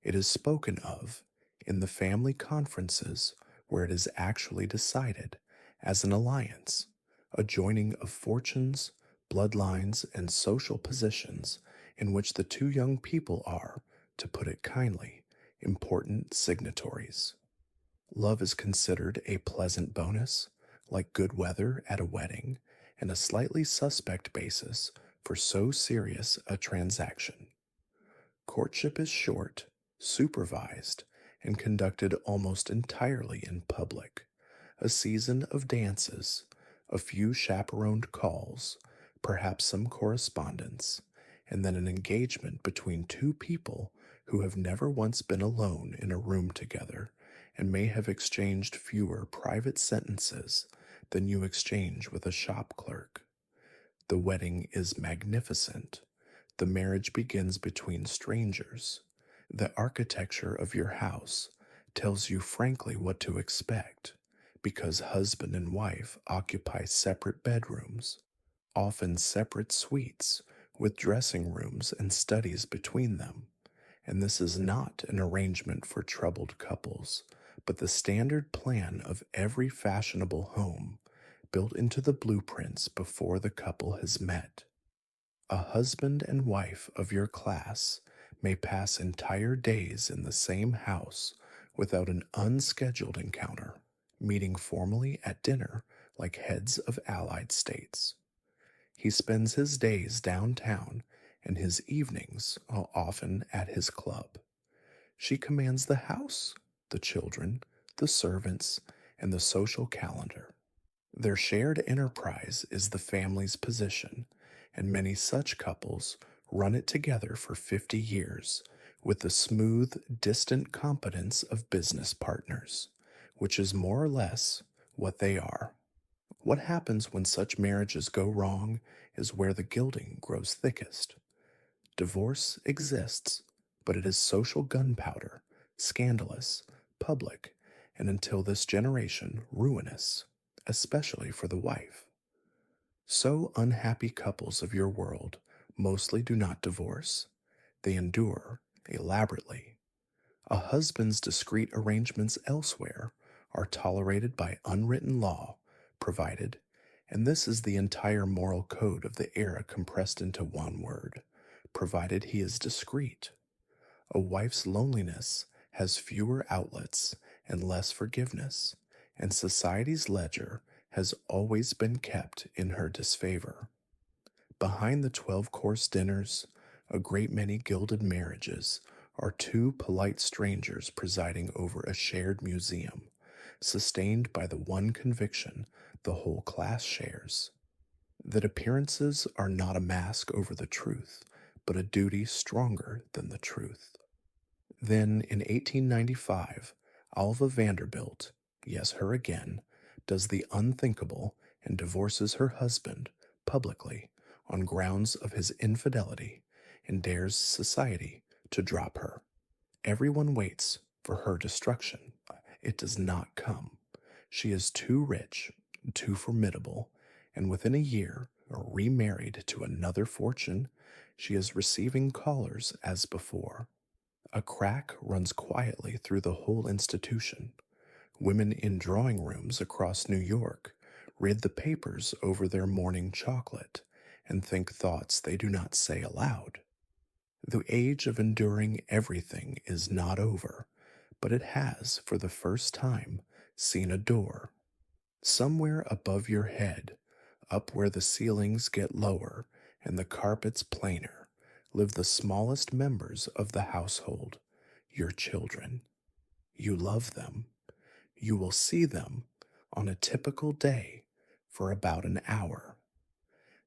It is spoken of in the family conferences where it is actually decided as an alliance, a joining of fortunes, bloodlines, and social positions in which the two young people are, to put it kindly, important signatories. Love is considered a pleasant bonus, like good weather at a wedding, and a slightly suspect basis for so serious a transaction. Courtship is short, supervised, and conducted almost entirely in public. A season of dances, a few chaperoned calls, perhaps some correspondence, and then an engagement between two people who have never once been alone in a room together and may have exchanged fewer private sentences than you exchange with a shop clerk. The wedding is magnificent. The marriage begins between strangers. The architecture of your house tells you frankly what to expect because husband and wife occupy separate bedrooms, often separate suites with dressing rooms and studies between them. And this is not an arrangement for troubled couples, but the standard plan of every fashionable home built into the blueprints before the couple has met. A husband and wife of your class may pass entire days in the same house without an unscheduled encounter, meeting formally at dinner like heads of allied states. He spends his days downtown and his evenings are often at his club. She commands the house, the children, the servants, and the social calendar. Their shared enterprise is the family's position, and many such couples run it together for 50 years with the smooth, distant competence of business partners, which is more or less what they are. What happens when such marriages go wrong is where the gilding grows thickest. Divorce exists, but it is social gunpowder, scandalous, public, and until this generation, ruinous, especially for the wife. So unhappy couples of your world mostly do not divorce, they endure elaborately. A husband's discreet arrangements elsewhere are tolerated by unwritten law, provided, and this is the entire moral code of the era compressed into one word, provided he is discreet. A wife's loneliness has fewer outlets and less forgiveness, and society's ledger has always been kept in her disfavor. Behind the 12-course dinners, a great many gilded marriages are two polite strangers presiding over a shared museum, sustained by the one conviction the whole class shares that appearances are not a mask over the truth, but a duty stronger than the truth. Then, in 1895, Alva Vanderbilt, yes, her again, does the unthinkable and divorces her husband publicly on grounds of his infidelity and dares society to drop her. Everyone waits for her destruction. It does not come. She is too rich, too formidable, and within a year, remarried to another fortune, she is receiving callers as before. A crack runs quietly through the whole institution. Women in drawing rooms across New York read the papers over their morning chocolate and think thoughts they do not say aloud. The age of enduring everything is not over, but it has, for the first time, seen a door. Somewhere above your head, up where the ceilings get lower and the carpets plainer, live the smallest members of the household, your children. You love them. You will see them on a typical day for about an hour.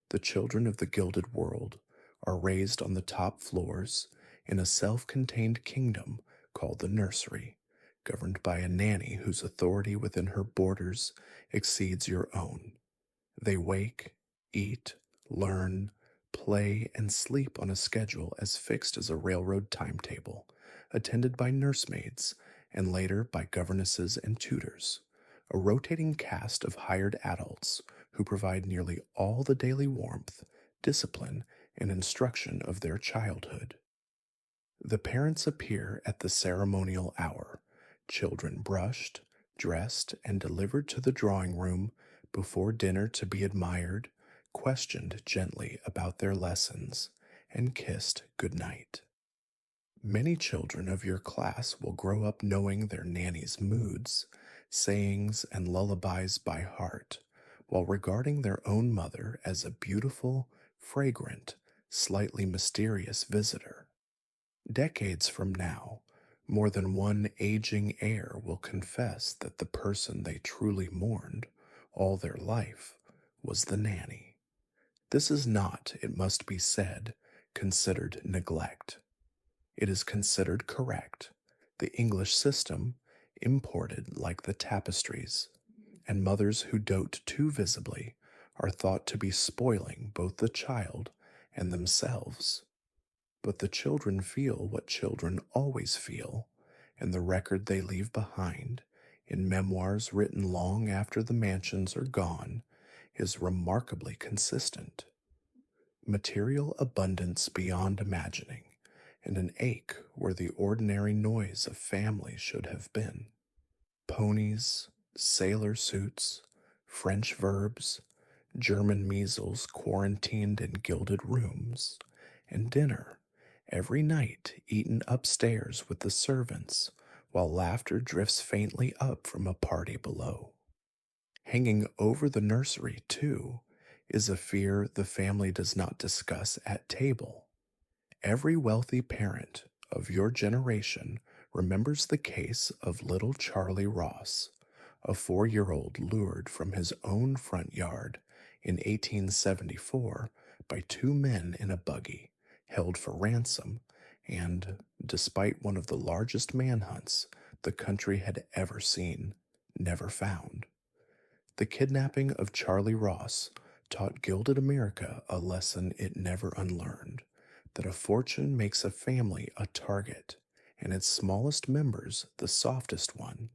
The children of the gilded world are raised on the top floors in a self-contained kingdom called the nursery, governed by a nanny whose authority within her borders exceeds your own. They wake, eat, learn, play, and sleep on a schedule as fixed as a railroad timetable, attended by nursemaids and later by governesses and tutors, a rotating cast of hired adults who provide nearly all the daily warmth, discipline, and instruction of their childhood. The parents appear at the ceremonial hour, children brushed, dressed, and delivered to the drawing room before dinner to be admired, questioned gently about their lessons, and kissed good night. Many children of your class will grow up knowing their nanny's moods, sayings, and lullabies by heart, while regarding their own mother as a beautiful, fragrant, slightly mysterious visitor. Decades from now, more than one aging heir will confess that the person they truly mourned all their life was the nanny. This is not, it must be said, considered neglect. It is considered correct, the English system imported like the tapestries, and mothers who dote too visibly are thought to be spoiling both the child and themselves. But the children feel what children always feel, and the record they leave behind, in memoirs written long after the mansions are gone, is remarkably consistent. Material abundance beyond imagining, and an ache where the ordinary noise of family should have been. Ponies, sailor suits, French verbs, German measles quarantined in gilded rooms, and dinner every night eaten upstairs with the servants while laughter drifts faintly up from a party below. Hanging over the nursery, too, is a fear the family does not discuss at table. Every wealthy parent of your generation remembers the case of little Charlie Ross, a 4-year-old lured from his own front yard in 1874 by two men in a buggy, held for ransom, and, despite one of the largest manhunts the country had ever seen, never found. The kidnapping of Charlie Ross taught gilded America a lesson it never unlearned, that a fortune makes a family a target, and its smallest members the softest one.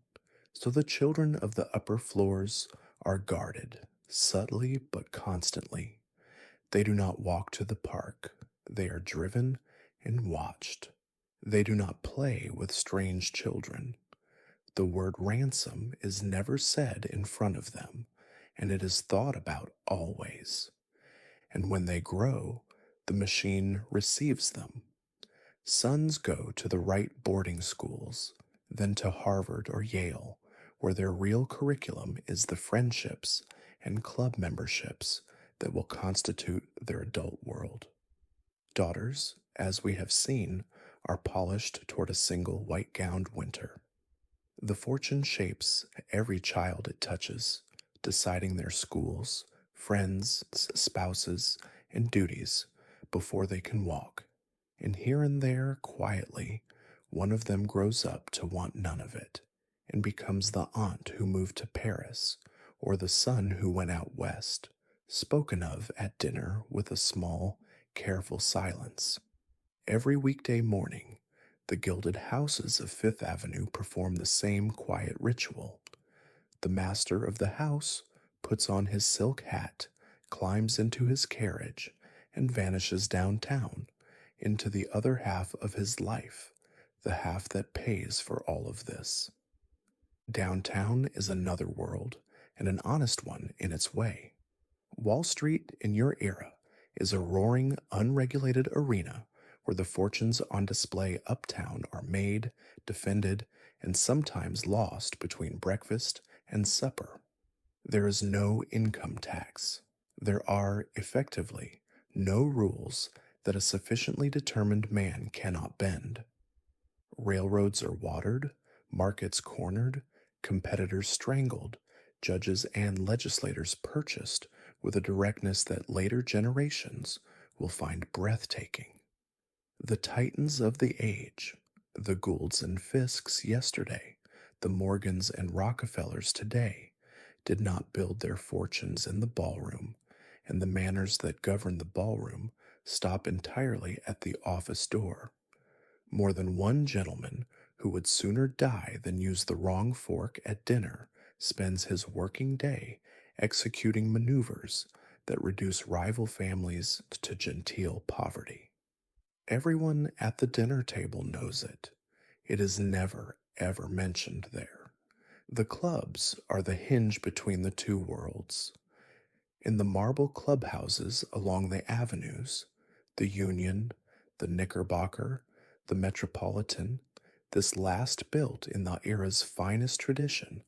So the children of the upper floors are guarded, subtly but constantly. They do not walk to the park. They are driven and watched. They do not play with strange children. The word ransom is never said in front of them, and it is thought about always. And when they grow, the machine receives them. Sons go to the right boarding schools, then to Harvard or Yale, where their real curriculum is the friendships and club memberships that will constitute their adult world. Daughters, as we have seen, are polished toward a single white-gowned winter. The fortune shapes every child it touches, deciding their schools, friends, spouses, and duties before they can walk. And here and there, quietly, one of them grows up to want none of it, and becomes the aunt who moved to Paris, or the son who went out west, spoken of at dinner with a small, careful silence. Every weekday morning, the gilded houses of Fifth Avenue perform the same quiet ritual. The master of the house puts on his silk hat, climbs into his carriage, and vanishes downtown into the other half of his life, the half that pays for all of this. Downtown is another world, and an honest one in its way. Wall Street in your era is a roaring, unregulated arena where the fortunes on display uptown are made, defended, and sometimes lost between breakfast and supper. There is no income tax. There are, effectively, no rules that a sufficiently determined man cannot bend. Railroads are watered, markets cornered, competitors strangled, judges and legislators purchased with a directness that later generations will find breathtaking. The titans of the age, the Goulds and Fisks yesterday, the Morgans and Rockefellers today, did not build their fortunes in the ballroom, and the manners that govern the ballroom stop entirely at the office door. More than one gentleman who would sooner die than use the wrong fork at dinner spends his working day executing maneuvers that reduce rival families to genteel poverty. Everyone at the dinner table knows it. It is never, ever mentioned there. The clubs are the hinge between the two worlds. In the marble clubhouses along the avenues, the Union, the Knickerbocker, the Metropolitan, this last built in the era's finest tradition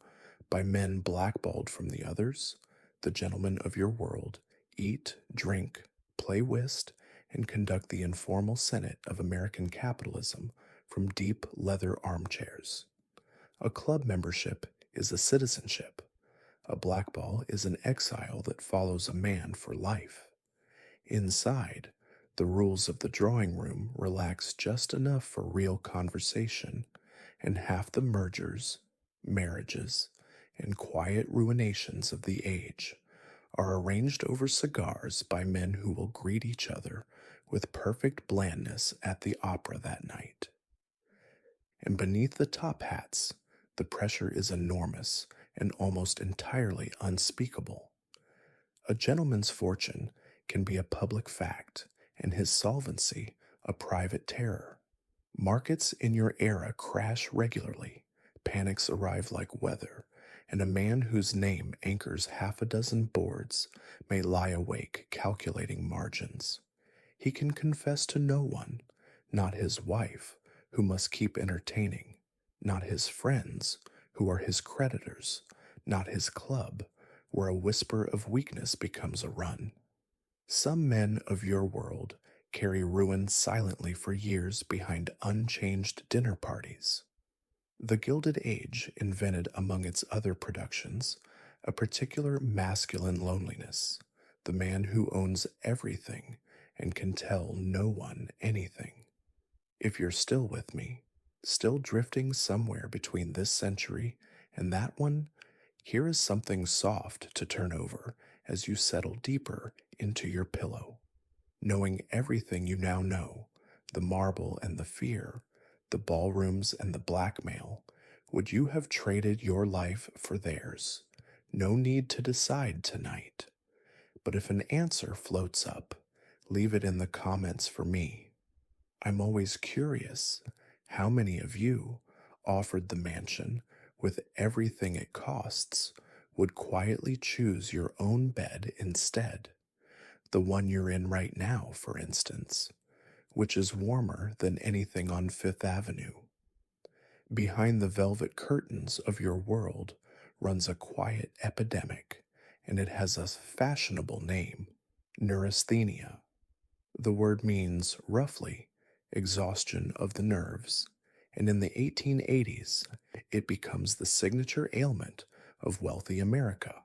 by men blackballed from the others, The gentlemen of your world eat, drink, play whist, and conduct the informal senate of American capitalism from deep leather armchairs. A club membership is a citizenship. A blackball is an exile that follows a man for life. Inside, the rules of the drawing room relax just enough for real conversation, and half the mergers, marriages, and quiet ruinations of the age are arranged over cigars by men who will greet each other with perfect blandness at the opera that night. And beneath the top hats, the pressure is enormous and almost entirely unspeakable. A gentleman's fortune can be a public fact, and his solvency a private terror. Markets in your era crash regularly, panics arrive like weather, and a man whose name anchors half a dozen boards may lie awake calculating margins. He can confess to no one, not his wife, who must keep entertaining, not his friends, who are his creditors, not his club, where a whisper of weakness becomes a run. Some men of your world carry ruin silently for years behind unchanged dinner parties. The Gilded Age invented, among its other productions, a particular masculine loneliness, the man who owns everything and can tell no one anything. If you're still with me, still drifting somewhere between this century and that one, here is something soft to turn over as you settle deeper into your pillow. Knowing everything you now know, the marble and the fear, the ballrooms and the blackmail, would you have traded your life for theirs? No need to decide tonight. But if an answer floats up, leave it in the comments for me. I'm always curious how many of you, offered the mansion with everything it costs, would quietly choose your own bed instead? The one you're in right now, for instance, which is warmer than anything on Fifth Avenue. Behind the velvet curtains of your world runs a quiet epidemic, and it has a fashionable name, neurasthenia. The word means, roughly, exhaustion of the nerves, and in the 1880s, it becomes the signature ailment of wealthy America,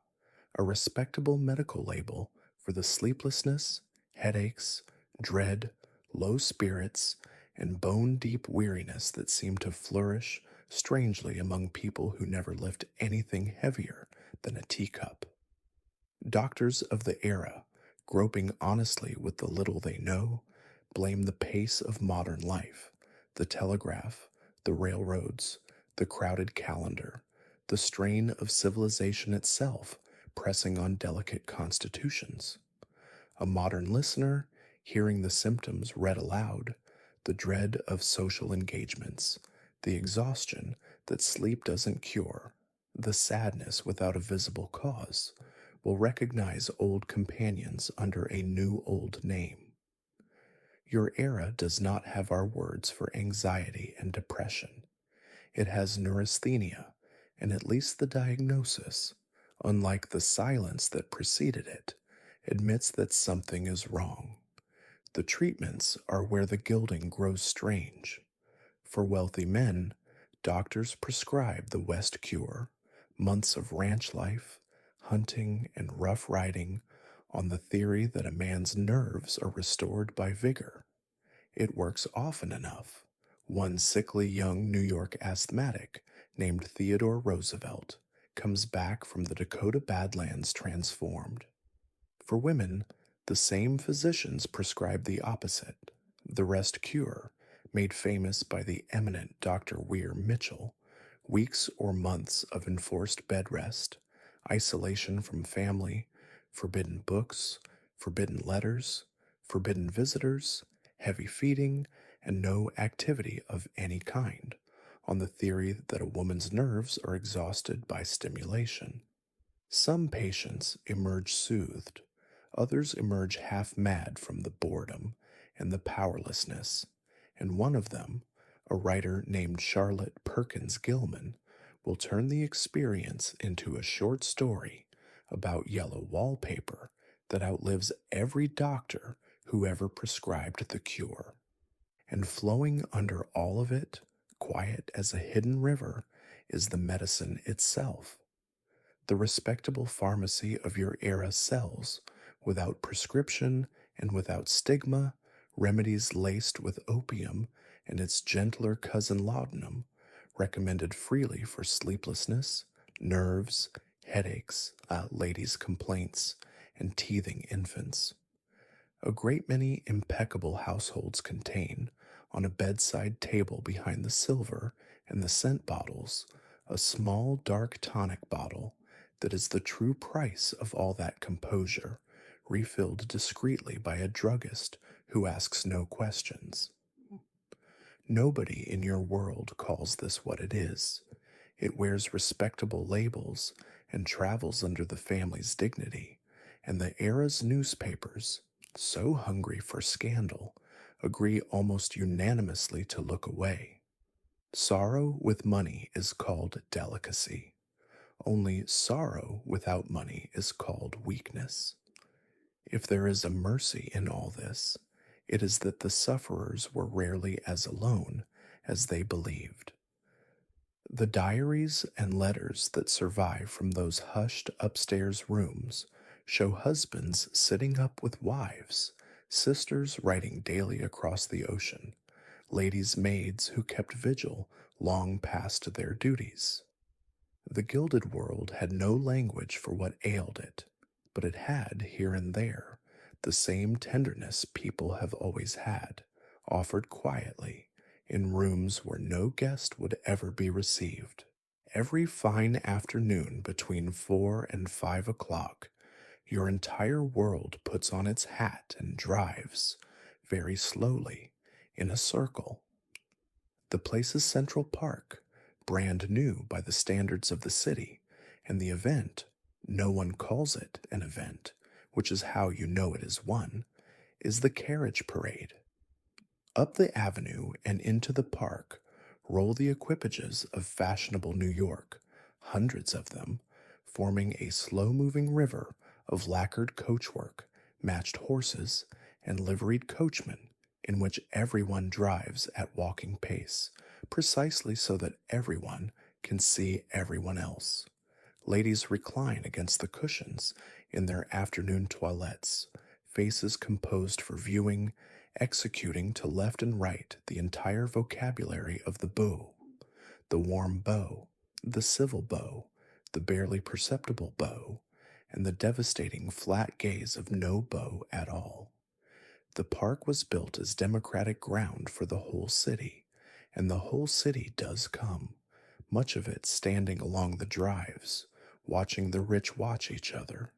a respectable medical label for the sleeplessness, headaches, dread, low spirits, and bone deep weariness that seem to flourish strangely among people who never lift anything heavier than a teacup. Doctors of the era, groping honestly with the little they know, blame the pace of modern life, the telegraph, the railroads, the crowded calendar, the strain of civilization itself pressing on delicate constitutions. A modern listener, hearing the symptoms read aloud, the dread of social engagements, the exhaustion that sleep doesn't cure, the sadness without a visible cause, will recognize old companions under a new old name. Your era does not have our words for anxiety and depression. It has neurasthenia, and at least the diagnosis, unlike the silence that preceded it, admits that something is wrong. The treatments are where the gilding grows strange. For wealthy men, doctors prescribe the West cure, months of ranch life, hunting, and rough riding on the theory that a man's nerves are restored by vigor. It works often enough. One sickly young New York asthmatic named Theodore Roosevelt comes back from the Dakota Badlands transformed. For women, the same physicians prescribe the opposite, the rest cure, made famous by the eminent Dr. Weir Mitchell, weeks or months of enforced bed rest, isolation from family, forbidden books, forbidden letters, forbidden visitors, heavy feeding, and no activity of any kind, on the theory that a woman's nerves are exhausted by stimulation. Some patients emerge soothed, others emerge half mad from the boredom and the powerlessness, and one of them, a writer named Charlotte Perkins Gilman, will turn the experience into a short story about yellow wallpaper that outlives every doctor who ever prescribed the cure. And flowing under all of it, quiet as a hidden river, is the medicine itself. The respectable pharmacy of your era sells, without prescription and without stigma, remedies laced with opium and its gentler cousin laudanum, recommended freely for sleeplessness, nerves, headaches, ladies' complaints, and teething infants. A great many impeccable households contain, on a bedside table behind the silver and the scent bottles, a small dark tonic bottle that is the true price of all that composure, refilled discreetly by a druggist who asks no questions. Nobody in your world calls this what it is. It wears respectable labels and travels under the family's dignity, and the era's newspapers, so hungry for scandal, agree almost unanimously to look away. Sorrow with money is called delicacy. Only sorrow without money is called weakness. If there is a mercy in all this, it is that the sufferers were rarely as alone as they believed. The diaries and letters that survive from those hushed upstairs rooms show husbands sitting up with wives, sisters writing daily across the ocean, ladies' maids who kept vigil long past their duties. The gilded world had no language for what ailed it, but it had, here and there, the same tenderness people have always had, offered quietly, in rooms where no guest would ever be received. Every fine afternoon between 4 and 5 o'clock, your entire world puts on its hat and drives, very slowly, in a circle. The place is Central Park, brand new by the standards of the city, and the event, no one calls it an event, which is how you know it is one, is the carriage parade. Up the avenue and into the park roll the equipages of fashionable New York, hundreds of them, forming a slow-moving river of lacquered coachwork, matched horses, and liveried coachmen, in which everyone drives at walking pace, precisely so that everyone can see everyone else. Ladies recline against the cushions in their afternoon toilettes, faces composed for viewing, executing to left and right the entire vocabulary of the beau, the warm beau, the civil beau, the barely perceptible beau, and the devastating flat gaze of no beau at all. The park was built as democratic ground for the whole city, and the whole city does come, much of it standing along the drives, watching the rich watch each other.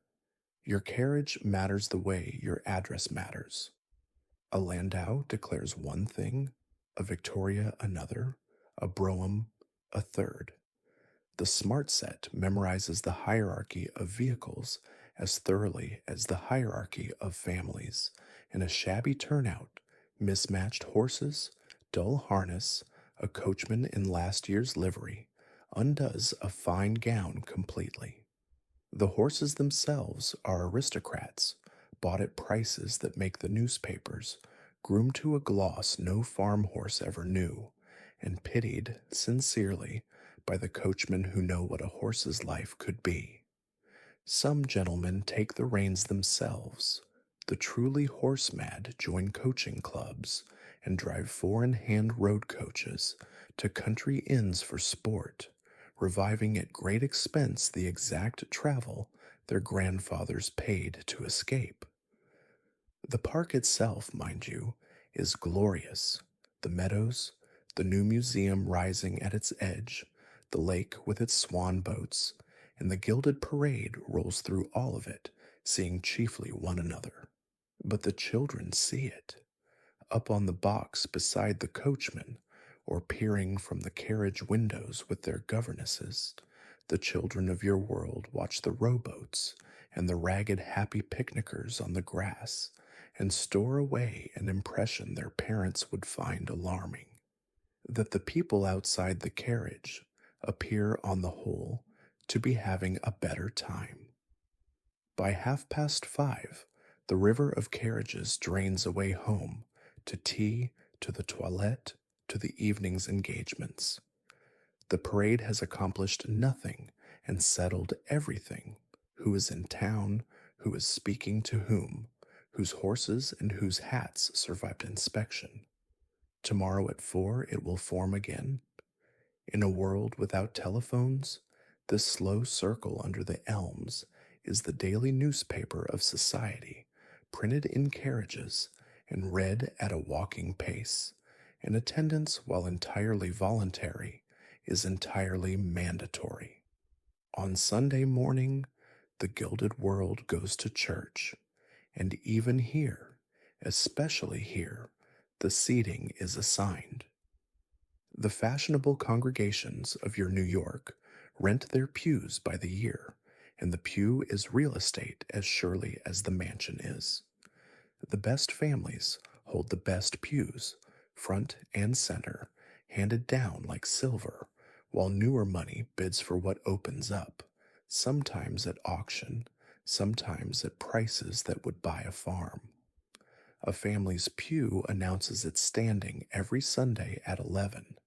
Your carriage matters the way your address matters. A landau declares one thing, a Victoria another, a brougham a third. The smart set memorizes the hierarchy of vehicles as thoroughly as the hierarchy of families, and a shabby turnout, mismatched horses, dull harness, a coachman in last year's livery, undoes a fine gown completely. The horses themselves are aristocrats, bought at prices that make the newspapers, groomed to a gloss no farm horse ever knew, and pitied, sincerely, by the coachmen who know what a horse's life could be. Some gentlemen take the reins themselves. The truly horse-mad join coaching clubs and drive four-in-hand road coaches to country inns for sport, reviving at great expense the exact travel their grandfathers paid to escape. The park itself, mind you, is glorious. The meadows, the new museum rising at its edge, the lake with its swan boats, and the gilded parade rolls through all of it, seeing chiefly one another. But the children see it, up on the box beside the coachman, or peering from the carriage windows with their governesses. The children of your world watch the rowboats and the ragged happy picnickers on the grass, and store away an impression their parents would find alarming. That the people outside the carriage appear on the whole to be having a better time. By 5:30, the river of carriages drains away home, to tea, to the toilette, to the evening's engagements. The parade has accomplished nothing and settled everything. Who is in town, who is speaking to whom, whose horses and whose hats survived inspection. Tomorrow at 4 it will form again. In a world without telephones, this slow circle under the elms is the daily newspaper of society, printed in carriages and read at a walking pace, and attendance, while entirely voluntary, is entirely mandatory. On Sunday morning, the gilded world goes to church, and even here, especially here, the seating is assigned. The fashionable congregations of your New York rent their pews by the year, and the pew is real estate as surely as the mansion is. The best families hold the best pews, front and center, handed down like silver, while newer money bids for what opens up, sometimes at auction, sometimes at prices that would buy a farm. A family's pew announces its standing every Sunday at 11,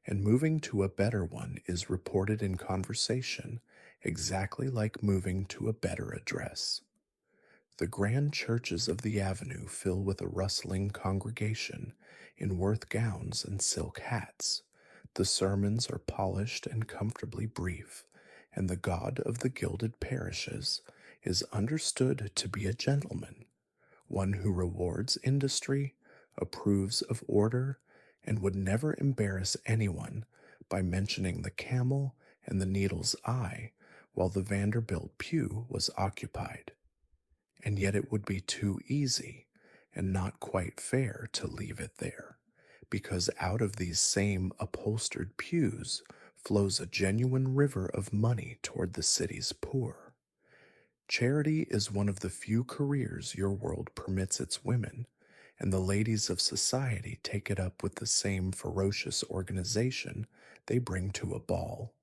and moving to a better one is reported in conversation exactly like moving to a better address. The grand churches of the avenue fill with a rustling congregation in Worth gowns and silk hats. The sermons are polished and comfortably brief, and the God of the gilded parishes is understood to be a gentleman, one who rewards industry, approves of order, and would never embarrass anyone by mentioning the camel and the needle's eye while the Vanderbilt pew was occupied. And yet it would be too easy and not quite fair to leave it there, because out of these same upholstered pews flows a genuine river of money toward the city's poor. Charity is one of the few careers your world permits its women, and the ladies of society take it up with the same ferocious organization they bring to a ball.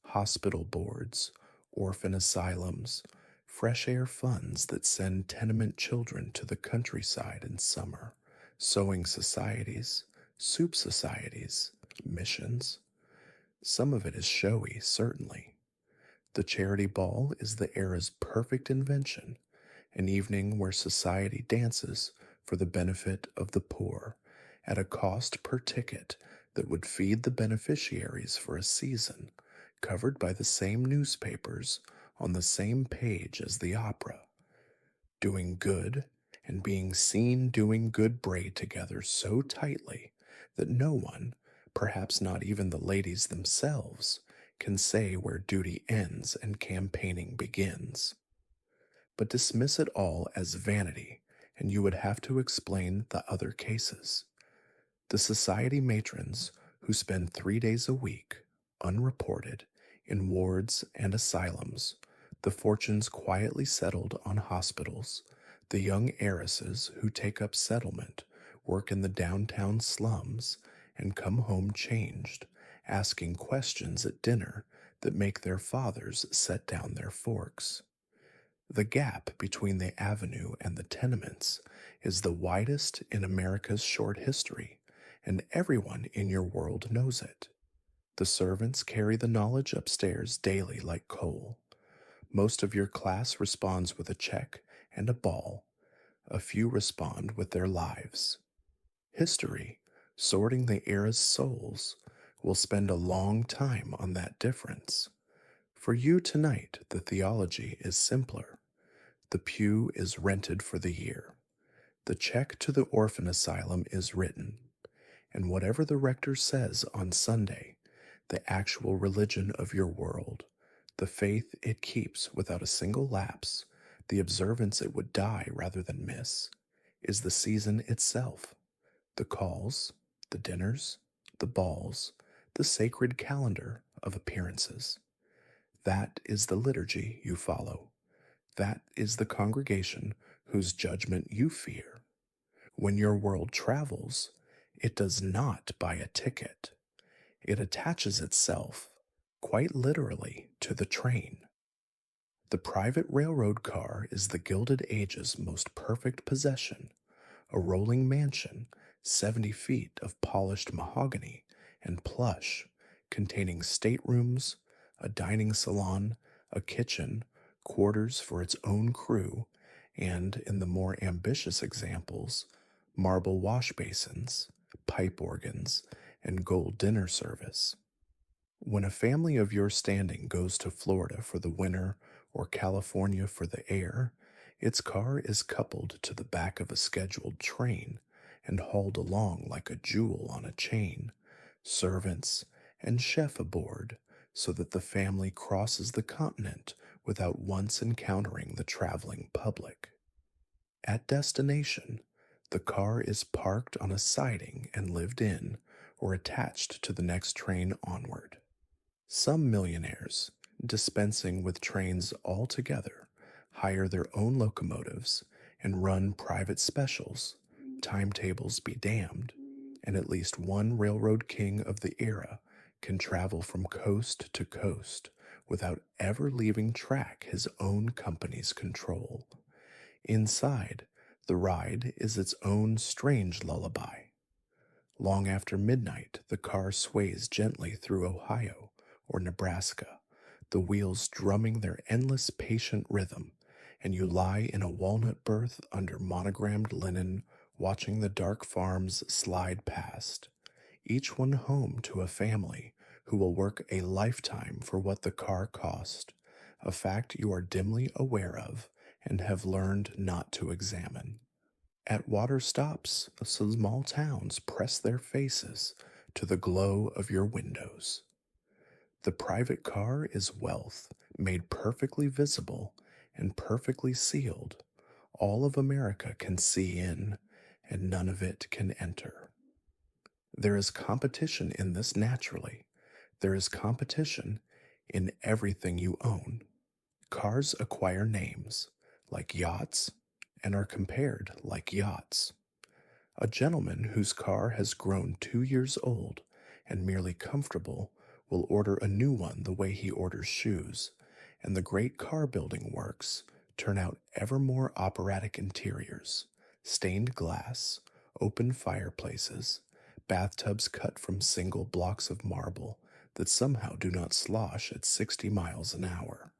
Hospital boards, orphan asylums, fresh air funds that send tenement children to the countryside in summer, sewing societies, soup societies, missions. Some of it is showy, certainly. The charity ball is the era's perfect invention, an evening where society dances for the benefit of the poor at a cost per ticket that would feed the beneficiaries for a season, covered by the same newspapers on the same page as the opera. Doing good and being seen doing good braid together so tightly that no one, perhaps not even the ladies themselves, can say where duty ends and campaigning begins. But dismiss it all as vanity, and you would have to explain the other cases. The society matrons who spend 3 days a week, unreported, in wards and asylums, the fortunes quietly settled on hospitals, the young heiresses who take up settlement, work in the downtown slums, and come home changed, asking questions at dinner that make their fathers set down their forks. The gap between the avenue and the tenements is the widest in America's short history, and everyone in your world knows it. The servants carry the knowledge upstairs daily like coal. Most of your class responds with a check and a ball. A few respond with their lives. History, sorting the era's souls, will spend a long time on that difference. For you tonight, the theology is simpler. The pew is rented for the year. The check to the orphan asylum is written. And whatever the rector says on Sunday, the actual religion of your world, the faith it keeps without a single lapse, the observance it would die rather than miss, is the season itself. The calls, the dinners, the balls, the sacred calendar of appearances. That is the liturgy you follow. That is the congregation whose judgment you fear. When your world travels, it does not buy a ticket. It attaches itself, quite literally, to the train. The private railroad car is the Gilded Age's most perfect possession, a rolling mansion, 70 feet of polished mahogany and plush, containing staterooms, a dining salon, a kitchen, quarters for its own crew, and, in the more ambitious examples, marble wash basins, pipe organs, and gold dinner service. When a family of your standing goes to Florida for the winter or California for the air, its car is coupled to the back of a scheduled train and hauled along like a jewel on a chain, servants and chef aboard, so that the family crosses the continent without once encountering the traveling public. At destination, the car is parked on a siding and lived in or attached to the next train onward. Some millionaires, dispensing with trains altogether, hire their own locomotives and run private specials, timetables be damned, and at least one railroad king of the era can travel from coast to coast without ever leaving track his own company's control. Inside, the ride is its own strange lullaby. Long after midnight, the car sways gently through Ohio or Nebraska, the wheels drumming their endless patient rhythm, and you lie in a walnut berth under monogrammed linen, watching the dark farms slide past, each one home to a family who will work a lifetime for what the car cost, a fact you are dimly aware of and have learned not to examine. At water stops, small towns press their faces to the glow of your windows. The private car is wealth made perfectly visible and perfectly sealed. All of America can see in, and none of it can enter. There is competition in this naturally. There is competition in everything you own. Cars acquire names, like yachts, and are compared like yachts. A gentleman whose car has grown 2 years old and merely comfortable will order a new one the way he orders shoes, and the great car building works turn out ever more operatic interiors, stained glass, open fireplaces, bathtubs cut from single blocks of marble that somehow do not slosh at 60 miles an hour.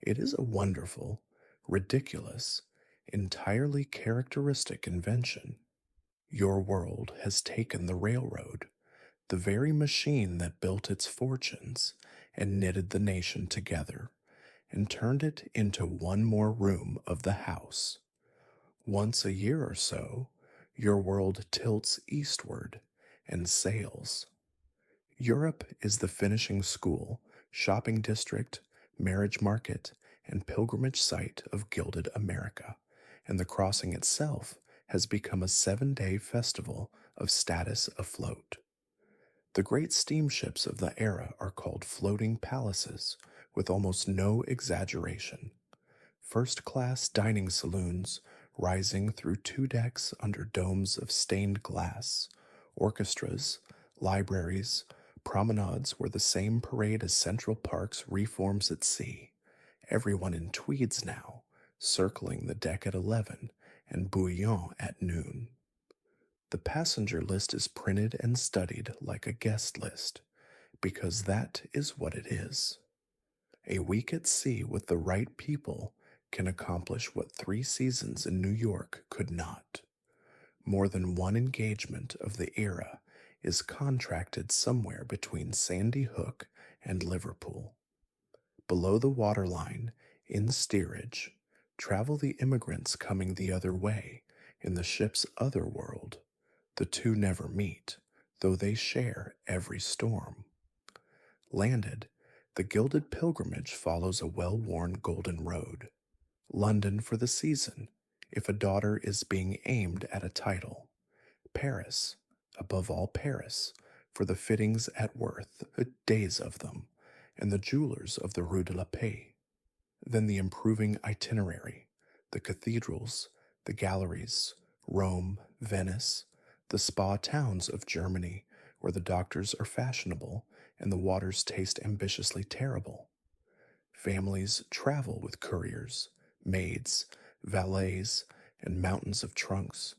It is a wonderful, ridiculous, entirely characteristic invention. Your world has taken the railroad, the very machine that built its fortunes and knitted the nation together, and turned it into one more room of the house. Once a year or so, your world tilts eastward and sails. Europe is the finishing school, shopping district, marriage market, and pilgrimage site of gilded America, and the crossing itself has become a 7-day festival of status afloat. The great steamships of the era are called floating palaces, with almost no exaggeration. First-class dining saloons rising through 2 decks under domes of stained glass, orchestras, libraries, promenades where the same parade as Central Park's reforms at sea, everyone in tweeds now, circling the deck at 11 and bouillon at noon. The passenger list is printed and studied like a guest list, because that is what it is. A week at sea with the right people can accomplish what 3 seasons in New York could not. More than one engagement of the era is contracted somewhere between Sandy Hook and Liverpool. Below the waterline, in steerage, travel the immigrants coming the other way in the ship's other world. The two never meet, though they share every storm. Landed, the gilded pilgrimage follows a well-worn golden road. London for the season, if a daughter is being aimed at a title. Paris, above all Paris, for the fittings at Worth, days of them, and the jewelers of the Rue de la Paix. Then the improving itinerary, the cathedrals, the galleries, Rome, Venice, the spa towns of Germany, where the doctors are fashionable and the waters taste ambitiously terrible. Families travel with couriers, maids, valets, and mountains of trunks.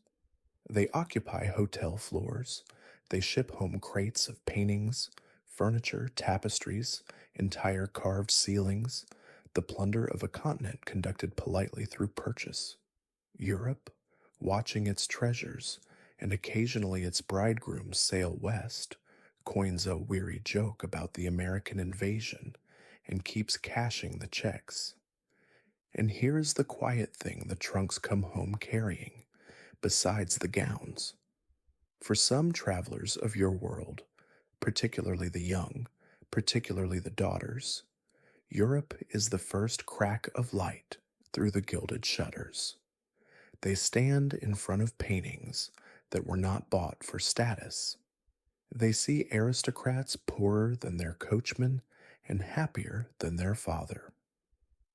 They occupy hotel floors. They ship home crates of paintings, furniture, tapestries, entire carved ceilings, the plunder of a continent conducted politely through purchase. Europe, watching its treasures, and occasionally its bridegrooms sail west, coins a weary joke about the American invasion and keeps cashing the checks. And here is the quiet thing the trunks come home carrying, besides the gowns. For some travelers of your world, particularly the young, particularly the daughters, Europe is the first crack of light through the gilded shutters. They stand in front of paintings that were not bought for status. They see aristocrats poorer than their coachman and happier than their father.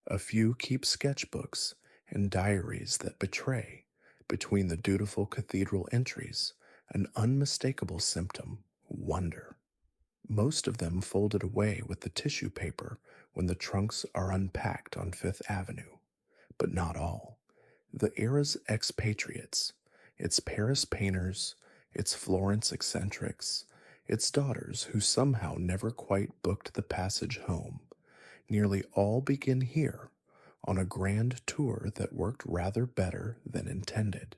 A few keep sketchbooks and diaries that betray, between the dutiful cathedral entries, an unmistakable symptom, wonder. Most of them folded away with the tissue paper when the trunks are unpacked on Fifth Avenue, but not all. The era's expatriates, its Paris painters, its Florence eccentrics, its daughters who somehow never quite booked the passage home, nearly all begin here on a grand tour that worked rather better than intended.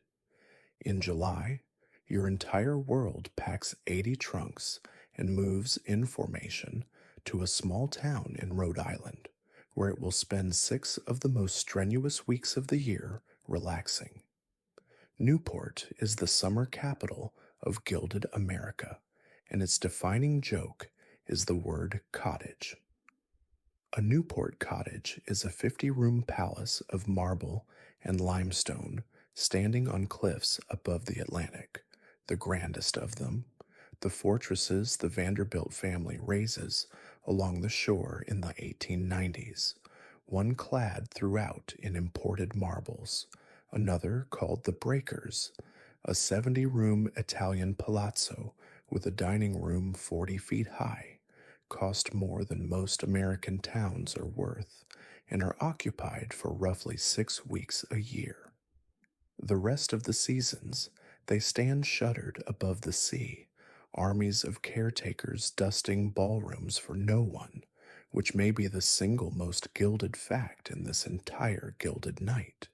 In July, your entire world packs 80 trunks and moves in formation to a small town in Rhode Island, where it will spend 6 of the most strenuous weeks of the year relaxing. Newport is the summer capital of Gilded America, and its defining joke is the word cottage. A Newport cottage is a 50-room palace of marble and limestone standing on cliffs above the Atlantic, the grandest of them, the fortresses the Vanderbilt family raises along the shore in the 1890s, one clad throughout in imported marbles, another called the Breakers, a 70-room Italian palazzo with a dining room 40 feet high, cost more than most American towns are worth, and are occupied for roughly 6 weeks a year. The rest of the seasons, they stand shuttered above the sea, armies of caretakers dusting ballrooms for no one, which may be the single most gilded fact in this entire gilded night.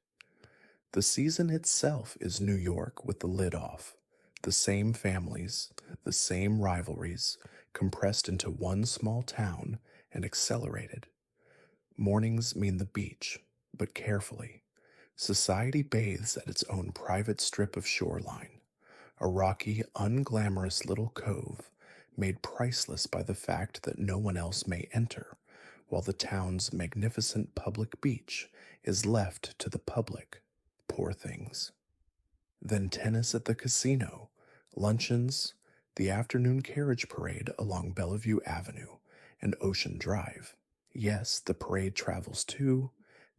The season itself is New York with the lid off, the same families, the same rivalries, compressed into one small town and accelerated. Mornings mean the beach, but carefully. Society bathes at its own private strip of shoreline, a rocky, unglamorous little cove made priceless by the fact that no one else may enter, while the town's magnificent public beach is left to the public, poor things. Then tennis at the casino, luncheons, the afternoon carriage parade along Bellevue Avenue and Ocean Drive. Yes, the parade travels too,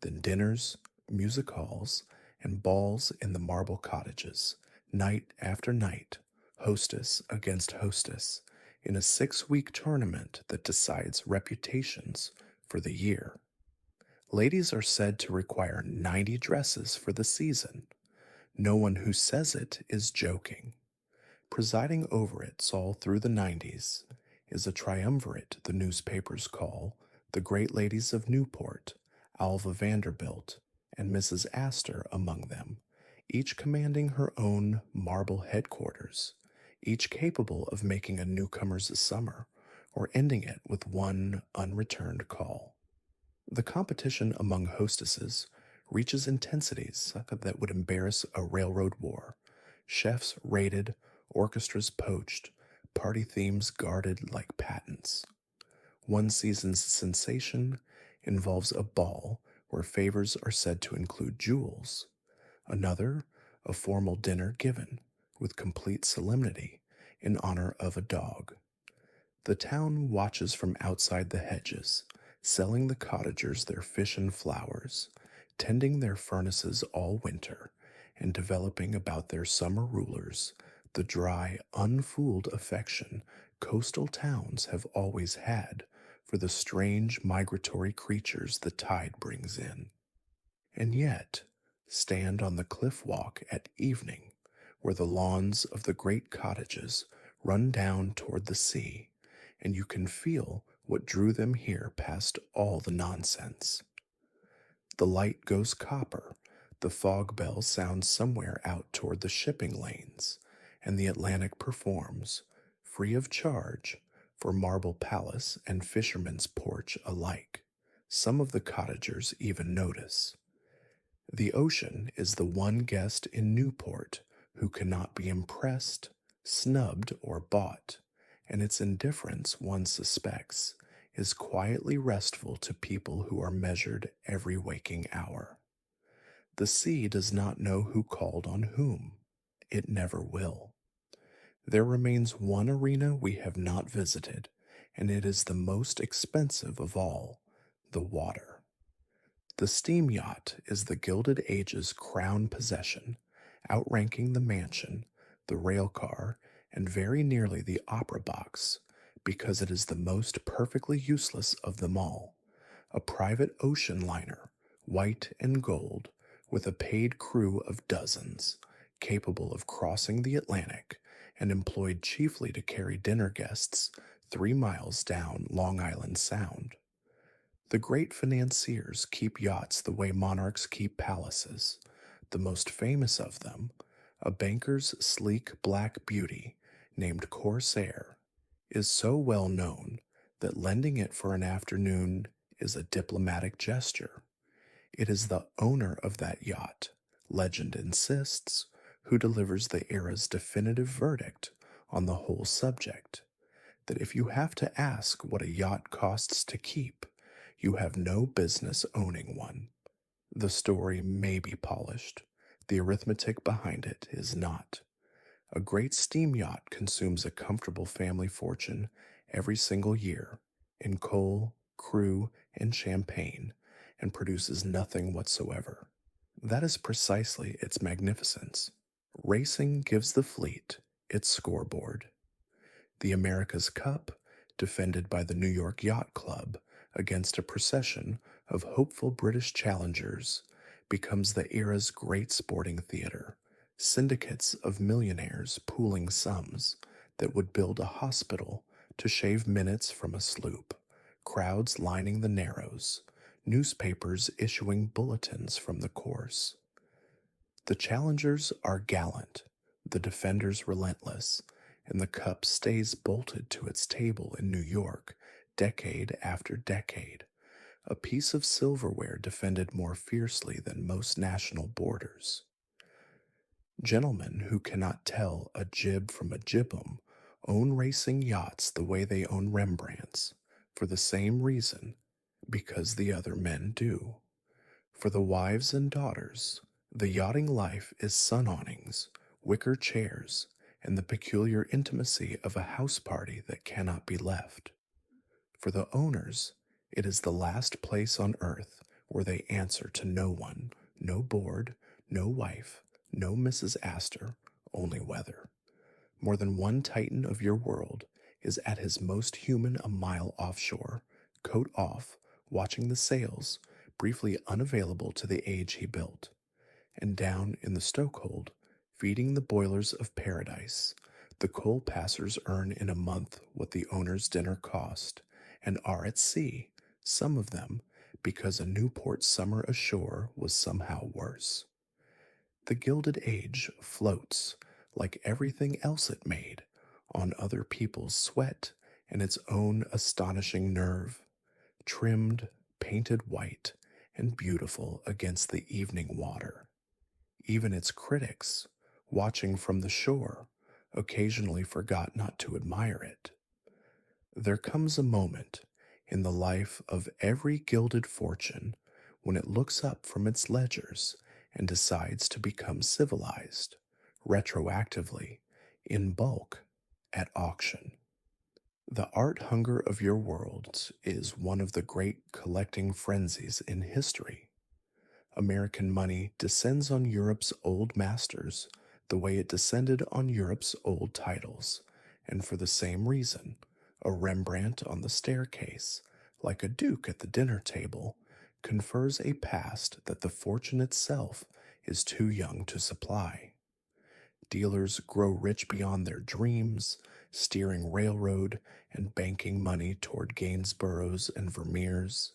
then dinners, music halls, and balls in the marble cottages, night after night, hostess against hostess, in a 6-week tournament that decides reputations for the year. Ladies are said to require 90 dresses for the season. No one who says it is joking. Presiding over it all through the 90s is a triumvirate the newspapers call the great ladies of Newport, Alva Vanderbilt, and Mrs. Astor among them, each commanding her own marble headquarters, each capable of making a newcomer's summer or ending it with one unreturned call. The competition among hostesses reaches intensities that would embarrass a railroad war. Chefs raided, orchestras poached, party themes guarded like patents. One season's sensation involves a ball where favors are said to include jewels. Another, a formal dinner given, with complete solemnity, in honor of a dog. The town watches from outside the hedges, selling the cottagers their fish and flowers, tending their furnaces all winter, and developing about their summer rulers the dry, unfooled affection coastal towns have always had for the strange migratory creatures the tide brings in. And yet, stand on the cliff walk at evening, where the lawns of the great cottages run down toward the sea, and you can feel what drew them here past all the nonsense. The light goes copper, the fog bell sounds somewhere out toward the shipping lanes, and the Atlantic performs, free of charge, for Marble Palace and Fisherman's Porch alike. Some of the cottagers even notice. The ocean is the one guest in Newport who cannot be impressed, snubbed, or bought, and its indifference, one suspects, is quietly restful to people who are measured every waking hour. The sea does not know who called on whom. It never will. There remains one arena we have not visited, and it is the most expensive of all, the water. The steam yacht is the Gilded Age's crown possession, outranking the mansion, the rail car, and very nearly the opera box, because it is the most perfectly useless of them all. A private ocean liner, white and gold, with a paid crew of dozens, capable of crossing the Atlantic and employed chiefly to carry dinner guests 3 miles down Long Island Sound. The great financiers keep yachts the way monarchs keep palaces. The most famous of them, a banker's sleek black beauty named Corsair, is so well known that lending it for an afternoon is a diplomatic gesture. It is the owner of that yacht, legend insists, who delivers the era's definitive verdict on the whole subject, that if you have to ask what a yacht costs to keep, you have no business owning one. The story may be polished. The arithmetic behind it is not. A great steam yacht consumes a comfortable family fortune every single year in coal, crew, and champagne, and produces nothing whatsoever. That is precisely its magnificence. Racing gives the fleet its scoreboard. The America's Cup, defended by the New York Yacht Club against a procession of hopeful British challengers, becomes the era's great sporting theater. Syndicates of millionaires pooling sums that would build a hospital to shave minutes from a sloop, crowds lining the Narrows, newspapers issuing bulletins from the course. The challengers are gallant, the defenders relentless, and the cup stays bolted to its table in New York decade after decade, a piece of silverware defended more fiercely than most national borders. Gentlemen who cannot tell a jib from a jibboom own racing yachts the way they own Rembrandts, for the same reason, because the other men do. For the wives and daughters, the yachting life is sun awnings, wicker chairs, and the peculiar intimacy of a house party that cannot be left. For the owners, it is the last place on earth where they answer to no one, no board, no wife, no Mrs. Astor, only weather. More than one titan of your world is at his most human a mile offshore, coat off, watching the sails, briefly unavailable to the age he built, and down in the stokehold, feeding the boilers of paradise, the coal passers earn in a month what the owner's dinner cost, and are at sea, some of them, because a Newport summer ashore was somehow worse. The Gilded Age floats, like everything else it made, on other people's sweat and its own astonishing nerve, trimmed, painted white, and beautiful against the evening water. Even its critics, watching from the shore, occasionally forgot not to admire it. There comes a moment in the life of every gilded fortune when it looks up from its ledgers and decides to become civilized, retroactively, in bulk, at auction. The art hunger of your world is one of the great collecting frenzies in history. American money descends on Europe's old masters the way it descended on Europe's old titles, and for the same reason, a Rembrandt on the staircase, like a duke at the dinner table, confers a past that the fortune itself is too young to supply. Dealers grow rich beyond their dreams, steering railroad and banking money toward Gainsboroughs and Vermeers.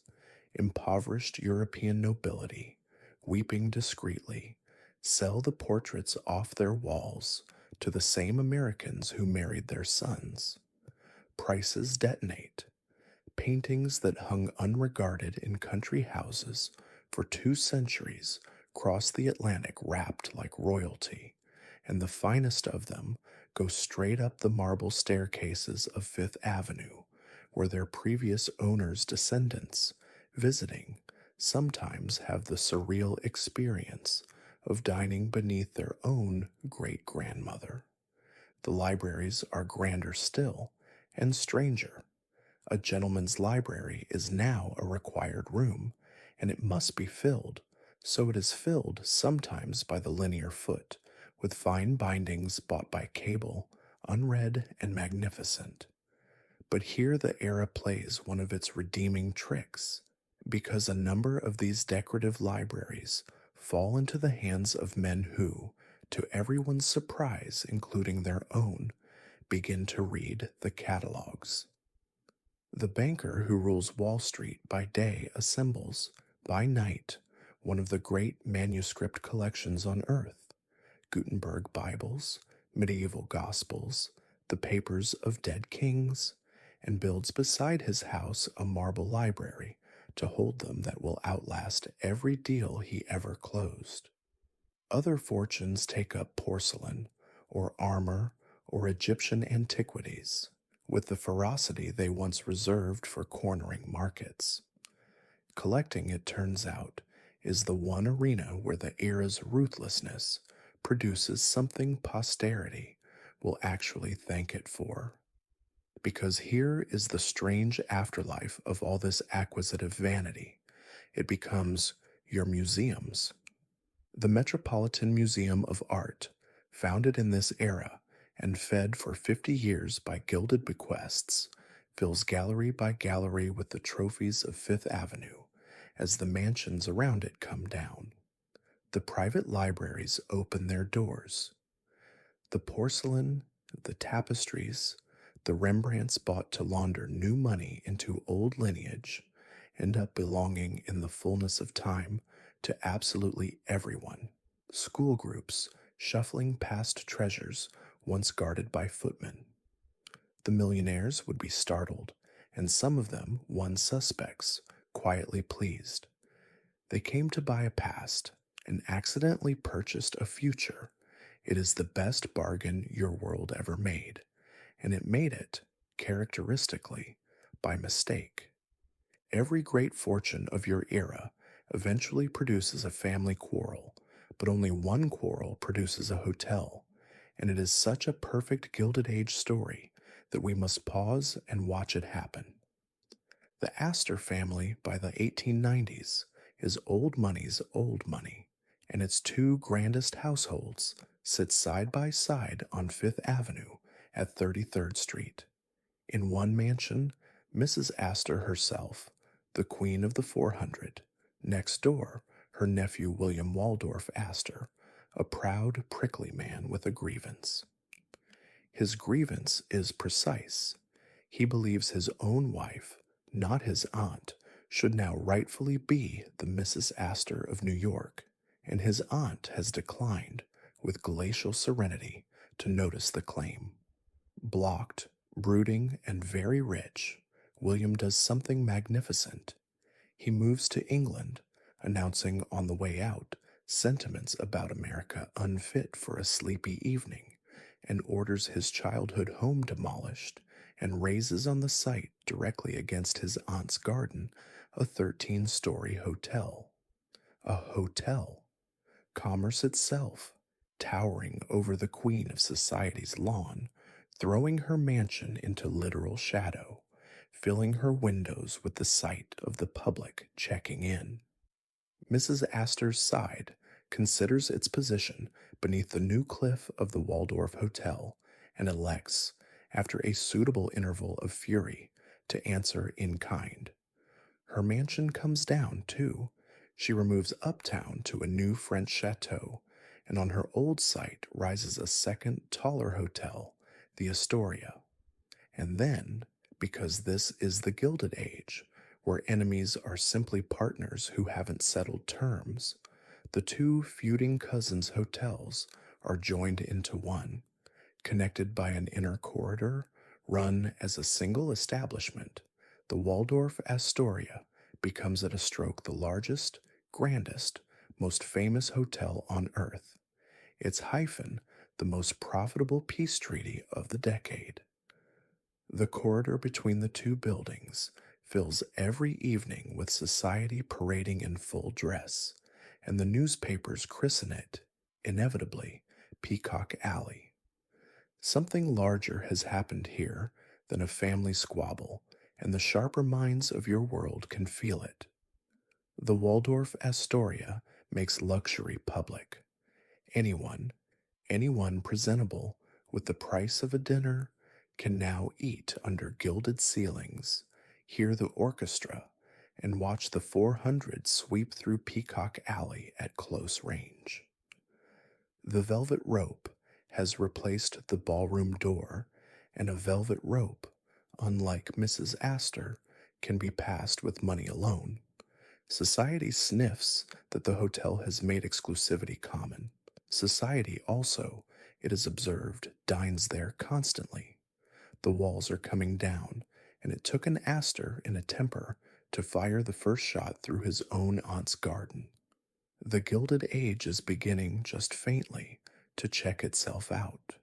Impoverished European nobility, weeping discreetly, sell the portraits off their walls to the same Americans who married their sons. Prices detonate. Paintings that hung unregarded in country houses for 2 centuries cross the Atlantic wrapped like royalty, and the finest of them go straight up the marble staircases of Fifth Avenue, where their previous owners' descendants, visiting, sometimes have the surreal experience of dining beneath their own great grandmother. The libraries are grander still and stranger. A gentleman's library is now a required room, and it must be filled, so it is filled sometimes by the linear foot, with fine bindings bought by cable, unread and magnificent. But here the era plays one of its redeeming tricks, because a number of these decorative libraries fall into the hands of men who, to everyone's surprise, including their own, begin to read the catalogs. The banker who rules Wall Street by day assembles, by night, one of the great manuscript collections on earth: Gutenberg Bibles, medieval Gospels, the papers of dead kings, and builds beside his house a marble library to hold them that will outlast every deal he ever closed. Other fortunes take up porcelain, or armor, or Egyptian antiquities, with the ferocity they once reserved for cornering markets. Collecting, it turns out, is the one arena where the era's ruthlessness produces something posterity will actually thank it for. Because here is the strange afterlife of all this acquisitive vanity. It becomes your museums. The Metropolitan Museum of Art, founded in this era and fed for 50 years by gilded bequests, fills gallery by gallery with the trophies of Fifth Avenue as the mansions around it come down. The private libraries open their doors. The porcelain, the tapestries, the Rembrandts bought to launder new money into old lineage end up belonging in the fullness of time to absolutely everyone. School groups shuffling past treasures once guarded by footmen. The millionaires would be startled, and some of them won suspects, quietly pleased. They came to buy a past and accidentally purchased a future. It is the best bargain your world ever made, and it made it, characteristically, by mistake. Every great fortune of your era eventually produces a family quarrel, but only one quarrel produces a hotel, and it is such a perfect Gilded Age story that we must pause and watch it happen. The Astor family by the 1890s is old money's old money, and its two grandest households sit side by side on Fifth Avenue at 33rd Street. In one mansion, Mrs. Astor herself, the Queen of the 400, next door, her nephew William Waldorf Astor, a proud, prickly man with a grievance. His grievance is precise. He believes his own wife, not his aunt, should now rightfully be the Mrs. Astor of New York, and his aunt has declined, with glacial serenity, to notice the claim. Blocked, brooding, and very rich, William does something magnificent. He moves to England, announcing on the way out sentiments about America unfit for a sleepy evening, and orders his childhood home demolished and raises on the site directly against his aunt's garden a 13-story hotel. A hotel. Commerce itself, towering over the queen of society's lawn, throwing her mansion into literal shadow, filling her windows with the sight of the public checking in. Mrs. Astor's side considers its position beneath the new cliff of the Waldorf Hotel and elects, after a suitable interval of fury, to answer in kind. Her mansion comes down, too. She removes uptown to a new French chateau, and on her old site rises a second, taller hotel, the Astoria. And then, because this is the Gilded Age, where enemies are simply partners who haven't settled terms, the two feuding cousins' hotels are joined into one, connected by an inner corridor run as a single establishment. The Waldorf Astoria becomes at a stroke the largest, grandest, most famous hotel on earth. Its hyphen, the most profitable peace treaty of the decade. The corridor between the two buildings fills every evening with society parading in full dress, and the newspapers christen it, inevitably, Peacock Alley. Something larger has happened here than a family squabble, and the sharper minds of your world can feel it. The Waldorf Astoria makes luxury public. Anyone, anyone presentable with the price of a dinner can now eat under gilded ceilings, hear the orchestra, and watch the 400 sweep through Peacock Alley at close range. The velvet rope has replaced the ballroom door, and a velvet rope, unlike Mrs. Astor, can be passed with money alone. Society sniffs that the hotel has made exclusivity common. Society also, it is observed, dines there constantly. The walls are coming down, and it took an Astor in a temper to fire the first shot through his own aunt's garden. The Gilded Age is beginning just faintly to check itself out.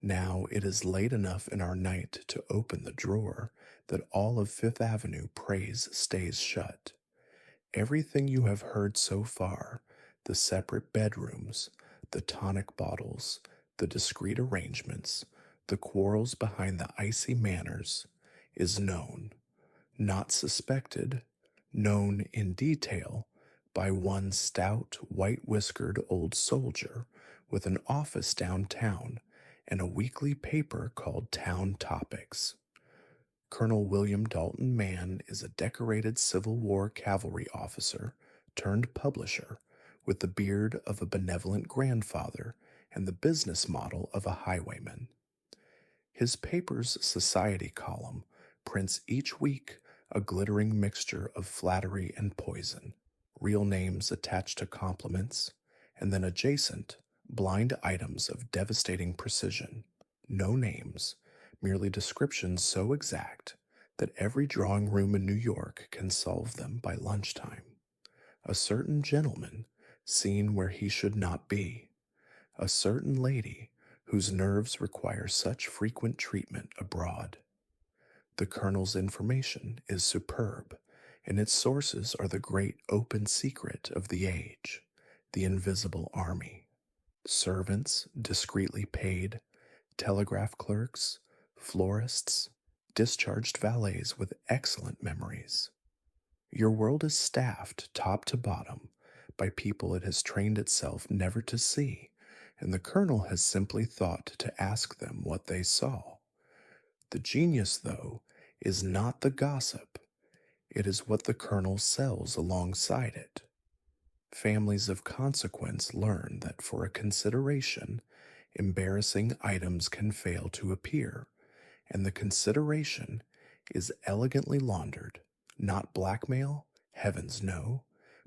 Now it is late enough in our night to open the drawer that all of Fifth Avenue praise stays shut. Everything you have heard so far, the separate bedrooms, the tonic bottles, the discreet arrangements, the quarrels behind the icy manners, is known, not suspected, known in detail by one stout, white-whiskered old soldier with an office downtown and a weekly paper called Town Topics. Colonel William Dalton Mann is a decorated Civil War cavalry officer turned publisher with the beard of a benevolent grandfather and the business model of a highwayman. His paper's society column prints each week a glittering mixture of flattery and poison, real names attached to compliments, and then adjacent, blind items of devastating precision, no names, merely descriptions so exact that every drawing room in New York can solve them by lunchtime. A certain gentleman seen where he should not be, a certain lady whose nerves require such frequent treatment abroad. The Colonel's information is superb, and its sources are the great open secret of the age, the invisible army. Servants discreetly paid, telegraph clerks, florists, discharged valets with excellent memories. Your world is staffed top to bottom by people it has trained itself never to see, and the Colonel has simply thought to ask them what they saw. The genius, though, is not the gossip, it is what the Colonel sells alongside it. Families of consequence learn that for a consideration, embarrassing items can fail to appear, and the consideration is elegantly laundered, not blackmail, heavens no,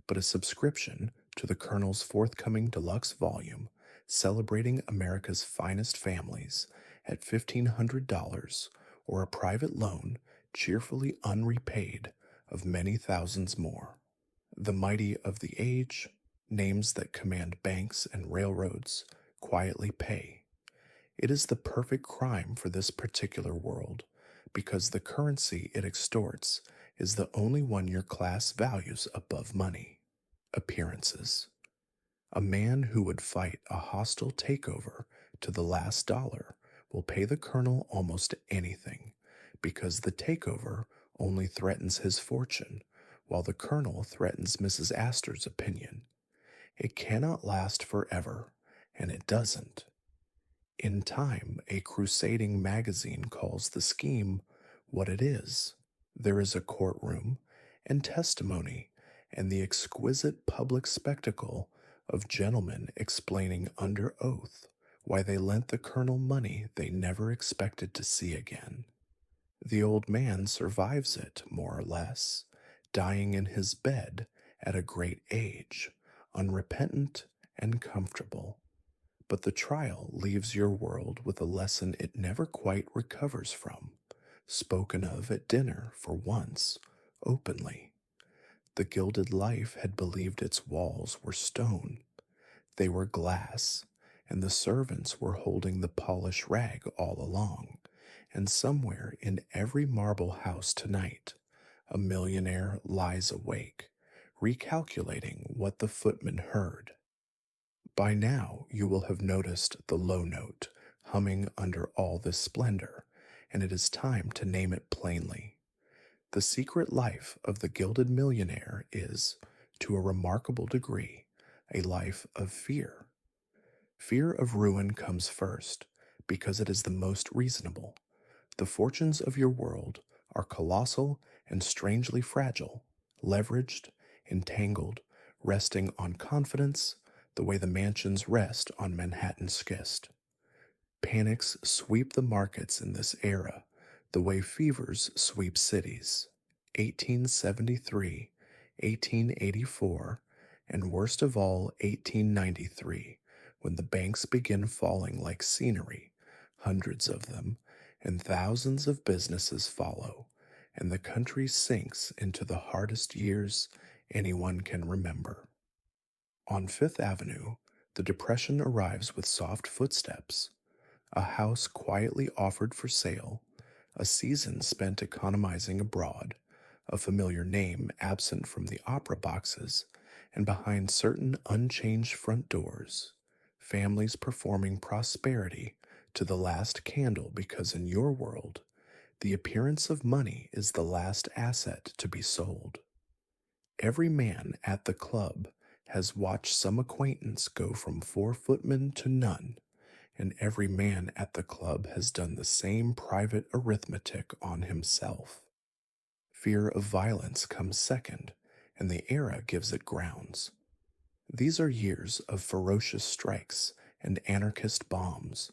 but a subscription to the Colonel's forthcoming deluxe volume celebrating America's finest families at $1,500 or a private loan cheerfully unrepaid of many thousands more. The mighty of the age, names that command banks and railroads, quietly pay. It is the perfect crime for this particular world, because the currency it extorts is the only one your class values above money. Appearances. A man who would fight a hostile takeover to the last dollar will pay the Colonel almost anything, because the takeover only threatens his fortune, while the Colonel threatens Mrs. Astor's opinion. It cannot last forever, and it doesn't. In time, a crusading magazine calls the scheme what it is. There is a courtroom, and testimony, and the exquisite public spectacle of gentlemen explaining under oath why they lent the colonel money they never expected to see again. The old man survives it, more or less, dying in his bed at a great age, unrepentant and comfortable. But the trial leaves your world with a lesson it never quite recovers from, spoken of at dinner for once, openly. The gilded life had believed its walls were stone. They were glass, and the servants were holding the polished rag all along, and somewhere in every marble house tonight, a millionaire lies awake, recalculating what the footman heard. By now, you will have noticed the low note humming under all this splendor, and it is time to name it plainly. The secret life of the gilded millionaire is, to a remarkable degree, a life of fear. Fear of ruin comes first, because it is the most reasonable. The fortunes of your world are colossal and strangely fragile, leveraged, entangled, resting on confidence, the way the mansions rest on Manhattan schist. Panics sweep the markets in this era, the way fevers sweep cities. 1873, 1884, and worst of all, 1893, when the banks begin falling like scenery, hundreds of them, and thousands of businesses follow, and the country sinks into the hardest years anyone can remember. On Fifth Avenue, the Depression arrives with soft footsteps, a house quietly offered for sale, a season spent economizing abroad, a familiar name absent from the opera boxes, and behind certain unchanged front doors, families performing prosperity to the last candle because in your world, the appearance of money is the last asset to be sold. Every man at the club has watched some acquaintance go from 4 footmen to none, and every man at the club has done the same private arithmetic on himself. Fear of violence comes second, and the era gives it grounds. These are years of ferocious strikes and anarchist bombs,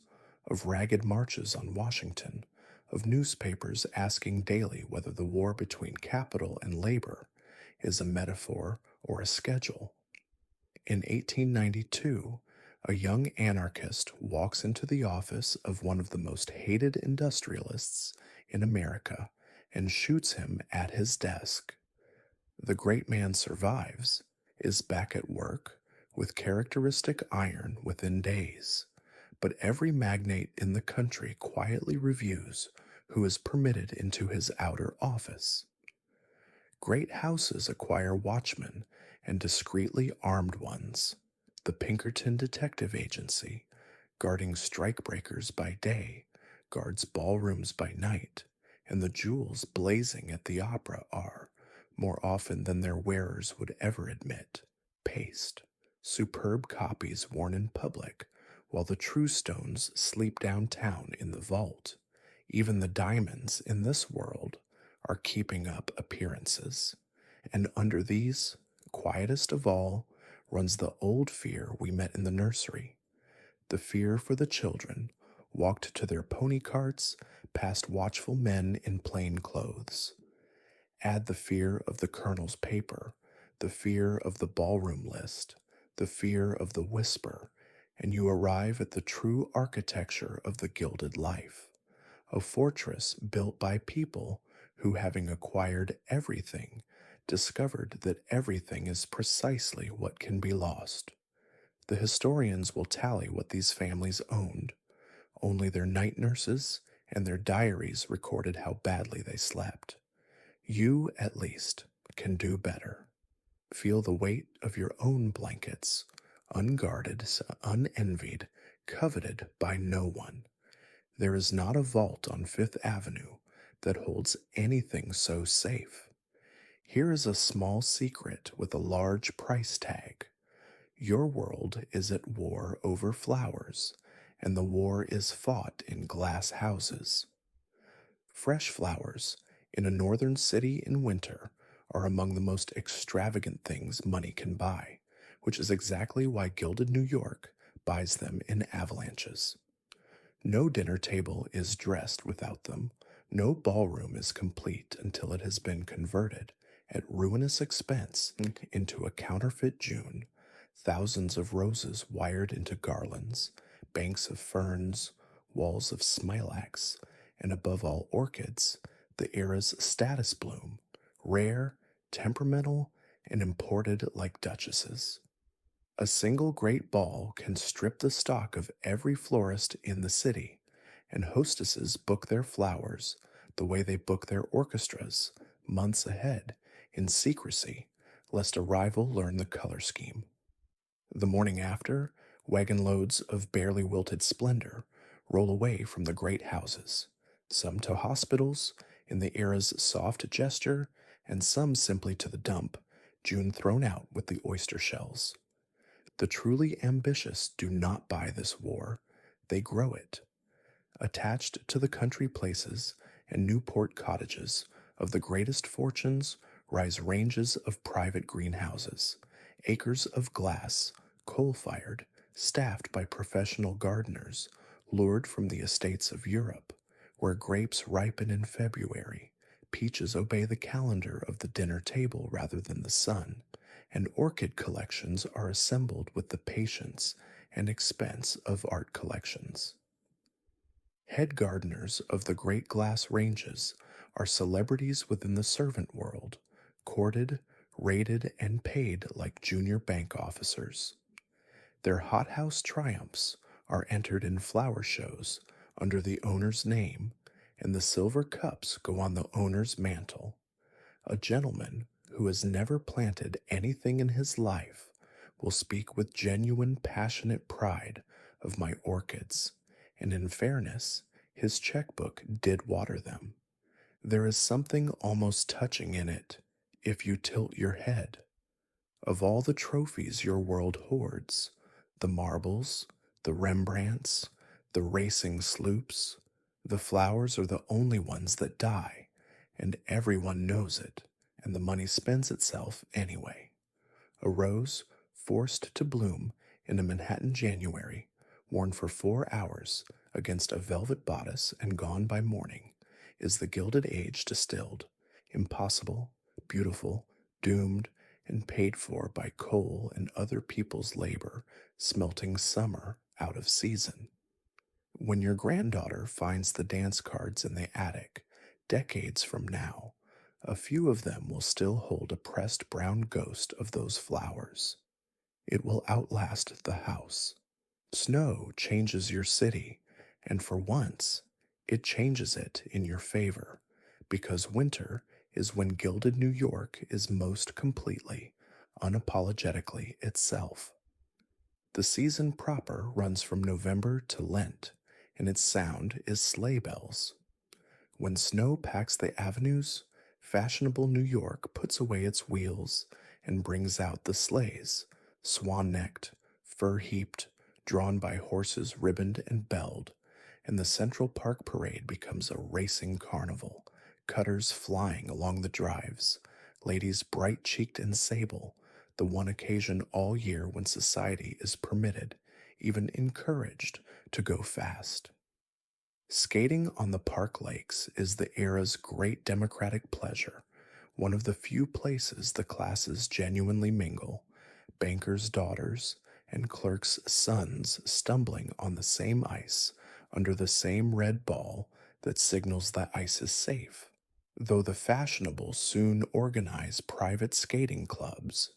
of ragged marches on Washington, of newspapers asking daily whether the war between capital and labor is a metaphor or a schedule. In 1892, a young anarchist walks into the office of one of the most hated industrialists in America and shoots him at his desk. The great man survives, is back at work, with characteristic iron within days, but every magnate in the country quietly reviews who is permitted into his outer office. Great houses acquire watchmen and discreetly armed ones. The Pinkerton Detective Agency, guarding strikebreakers by day, guards ballrooms by night, and the jewels blazing at the opera are, more often than their wearers would ever admit, paste, superb copies worn in public, while the true stones sleep downtown in the vault. Even the diamonds in this world are keeping up appearances, and under these, quietest of all, runs the old fear we met in the nursery. The fear for the children, walked to their pony carts past watchful men in plain clothes. Add the fear of the colonel's paper, the fear of the ballroom list, the fear of the whisper, and you arrive at the true architecture of the gilded life, a fortress built by people who, having acquired everything, discovered that everything is precisely what can be lost. The historians will tally what these families owned. Only their night nurses and their diaries recorded how badly they slept. You, at least, can do better. Feel the weight of your own blankets, unguarded, unenvied, coveted by no one. There is not a vault on Fifth Avenue that holds anything so safe. Here is a small secret with a large price tag. Your world is at war over flowers, and the war is fought in glass houses. Fresh flowers in a northern city in winter are among the most extravagant things money can buy, which is exactly why Gilded New York buys them in avalanches. No dinner table is dressed without them. No ballroom is complete until it has been converted, at ruinous expense, into a counterfeit June. Thousands of roses wired into garlands, banks of ferns, walls of smilax, and above all orchids, the era's status bloom, rare, temperamental, and imported like duchesses. A single great ball can strip the stock of every florist in the city, and hostesses book their flowers the way they book their orchestras, months ahead, in secrecy, lest a rival learn the color scheme. The morning after, wagon loads of barely wilted splendor roll away from the great houses, some to hospitals in the era's soft gesture, and some simply to the dump, June thrown out with the oyster shells. The truly ambitious do not buy this war, they grow it. Attached to the country places and Newport cottages of the greatest fortunes rise ranges of private greenhouses, acres of glass, coal-fired, staffed by professional gardeners, lured from the estates of Europe, where grapes ripen in February, peaches obey the calendar of the dinner table rather than the sun, and orchid collections are assembled with the patience and expense of art collections. Head gardeners of the great glass ranges are celebrities within the servant world, courted, rated, and paid like junior bank officers. Their hothouse triumphs are entered in flower shows under the owner's name, and the silver cups go on the owner's mantle. A gentleman who has never planted anything in his life will speak with genuine passionate pride of my orchids, and in fairness, his checkbook did water them. There is something almost touching in it, if you tilt your head. Of all the trophies your world hoards, the marbles, the Rembrandts, the racing sloops, the flowers are the only ones that die, and everyone knows it, and the money spends itself anyway. A rose forced to bloom in a Manhattan January, worn for 4 hours against a velvet bodice and gone by morning, is the Gilded Age distilled, impossible, beautiful, doomed, and paid for by coal and other people's labor, smelting summer out of season. When your granddaughter finds the dance cards in the attic, decades from now, a few of them will still hold a pressed brown ghost of those flowers. It will outlast the house. Snow changes your city, and for once, it changes it in your favor, because winter is when Gilded New York is most completely, unapologetically itself. The season proper runs from November to Lent, and its sound is sleigh bells. When snow packs the avenues, fashionable New York puts away its wheels and brings out the sleighs, swan-necked, fur-heaped, drawn by horses ribboned and belled, and the Central Park Parade becomes a racing carnival, cutters flying along the drives, ladies bright-cheeked and sable, the one occasion all year when society is permitted, even encouraged, to go fast. Skating on the park lakes is the era's great democratic pleasure, one of the few places the classes genuinely mingle, bankers' daughters and clerks' sons stumbling on the same ice under the same red ball that signals that ice is safe, though the fashionable soon organize private skating clubs,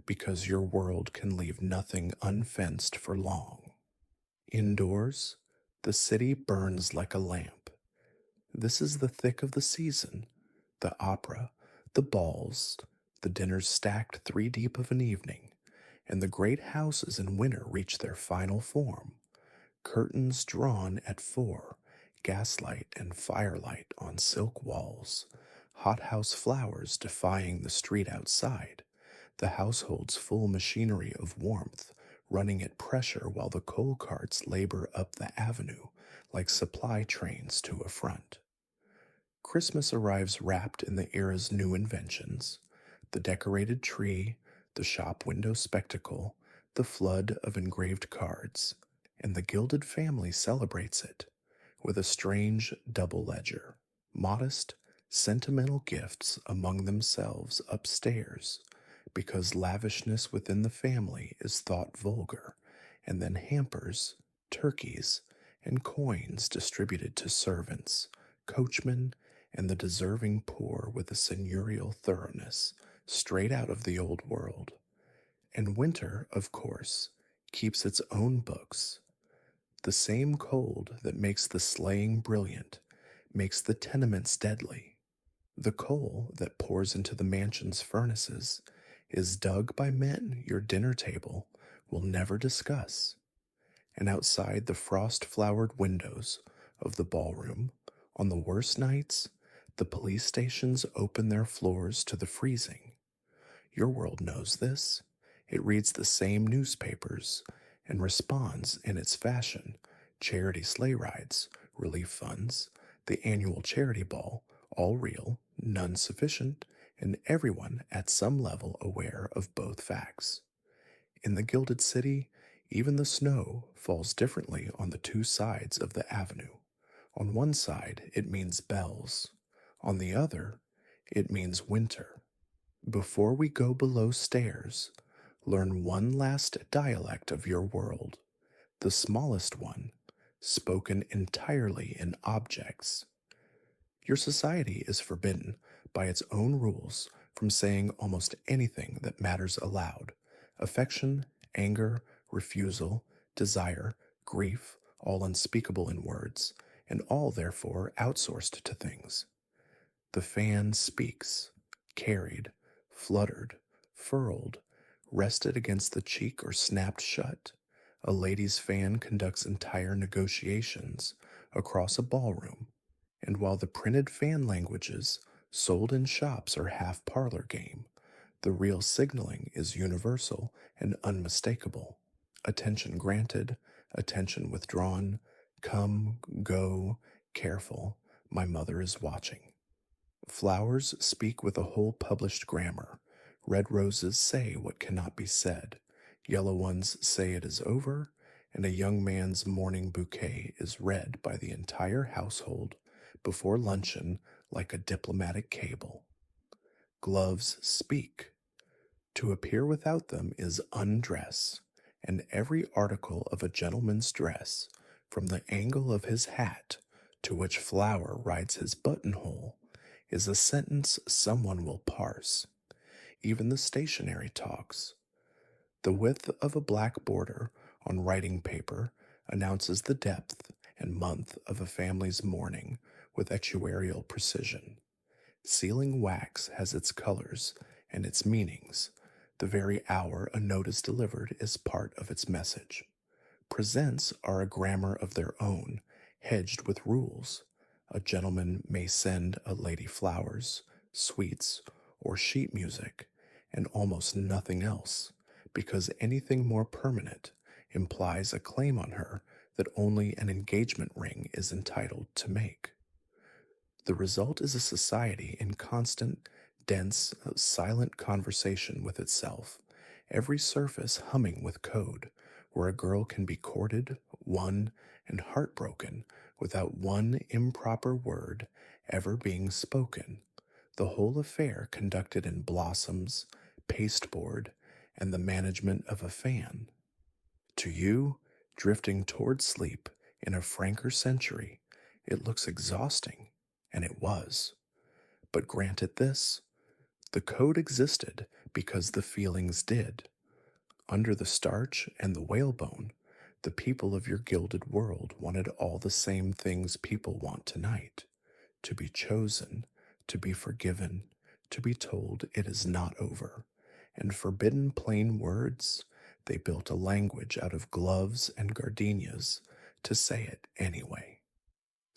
because your world can leave nothing unfenced for long. Indoors, the city burns like a lamp. This is the thick of the season, the opera, the balls, the dinners stacked 3 deep of an evening, and the great houses in winter reach their final form. Curtains drawn at 4, gaslight and firelight on silk walls, hothouse flowers defying the street outside, the household's full machinery of warmth running at pressure while the coal carts labor up the avenue like supply trains to a front. Christmas arrives wrapped in the era's new inventions, The decorated tree, the shop window spectacle, the flood of engraved cards, and the gilded family celebrates it with a strange double ledger. Modest, sentimental gifts among themselves upstairs, because lavishness within the family is thought vulgar, and then hampers, turkeys, and coins distributed to servants, coachmen, and the deserving poor with a seigneurial thoroughness straight out of the old world. And winter, of course, keeps its own books. The same cold that makes the sleighing brilliant makes the tenements deadly. The coal that pours into the mansion's furnaces is dug by men your dinner table will never discuss. And outside the frost flowered windows of the ballroom, on the worst nights, the police stations open their floors to the freezing. Your world knows this. It reads the same newspapers and responds in its fashion: charity sleigh rides, relief funds, the annual charity ball, all real, none sufficient, and everyone at some level aware of both facts. In the Gilded City, even the snow falls differently on the two sides of the avenue. On one side, it means bells. On the other, it means winter. Before we go below stairs, learn one last dialect of your world, the smallest one, spoken entirely in objects. Your society is forbidden, by its own rules, from saying almost anything that matters aloud. Affection, anger, refusal, desire, grief, all unspeakable in words, and all therefore outsourced to things. The fan speaks, carried, fluttered, furled, rested against the cheek or snapped shut. A lady's fan conducts entire negotiations across a ballroom, and while the printed fan languages sold in shops are half parlor game, the real signaling is universal and unmistakable. Attention granted, attention withdrawn, come, go, careful, my mother is watching. Flowers speak with a whole published grammar. Red roses say what cannot be said. Yellow ones say it is over, and a young man's morning bouquet is read by the entire household before luncheon like a diplomatic cable. Gloves speak. To appear without them is undress, and every article of a gentleman's dress, from the angle of his hat to which flower rides his buttonhole, is a sentence someone will parse. Even the stationery talks. The width of a black border on writing paper announces the depth and month of a family's mourning with actuarial precision. Sealing wax has its colors and its meanings. The very hour a note is delivered is part of its message. Presents are a grammar of their own, hedged with rules. A gentleman may send a lady flowers, sweets, or sheet music, and almost nothing else, because anything more permanent implies a claim on her that only an engagement ring is entitled to make. The result is a society in constant, dense, silent conversation with itself, every surface humming with code, where a girl can be courted, won, and heartbroken without one improper word ever being spoken, the whole affair conducted in blossoms, pasteboard, and the management of a fan. To you, drifting toward sleep in a franker century, it looks exhausting, and it was. But granted this, the code existed because the feelings did. Under the starch and the whalebone, the people of your gilded world wanted all the same things people want tonight: to be chosen, to be forgiven, to be told it is not over. And forbidden plain words, they built a language out of gloves and gardenias to say it anyway.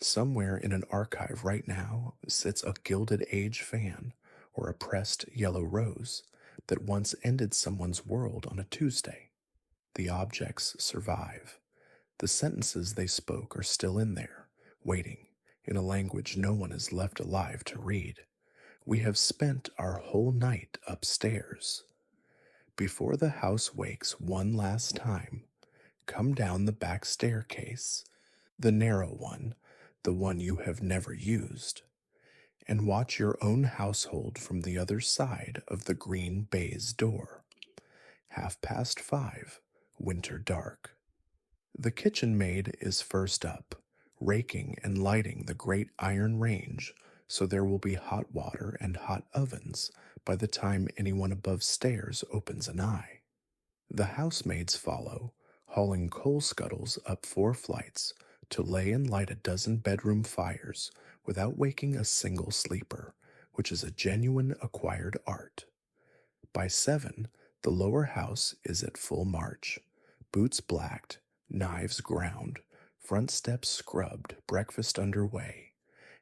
Somewhere in an archive right now sits a Gilded Age fan or a pressed yellow rose that once ended someone's world on a Tuesday. The objects survive. The sentences they spoke are still in there, waiting, in a language no one is left alive to read. We have spent our whole night upstairs. Before the house wakes one last time, come down the back staircase, the narrow one, the one you have never used, and watch your own household from the other side of the green baize door. 5:30, winter dark. The kitchen maid is first up, raking and lighting the great iron range so there will be hot water and hot ovens by the time anyone above stairs opens an eye. The housemaids follow, hauling coal scuttles up 4 flights to lay and light a dozen bedroom fires without waking a single sleeper, which is a genuine acquired art. By 7, the lower house is at full march, boots blacked, knives ground, front steps scrubbed, breakfast underway,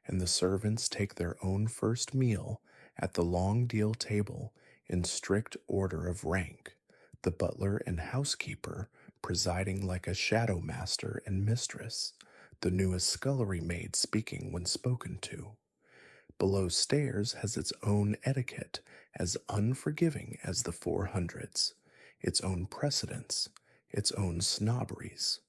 and the servants take their own first meal at the long deal table in strict order of rank, the butler and housekeeper presiding like a shadow master and mistress, the newest scullery maid speaking when spoken to. Below stairs has its own etiquette as unforgiving as the 400s, its own precedents, its own snobberies.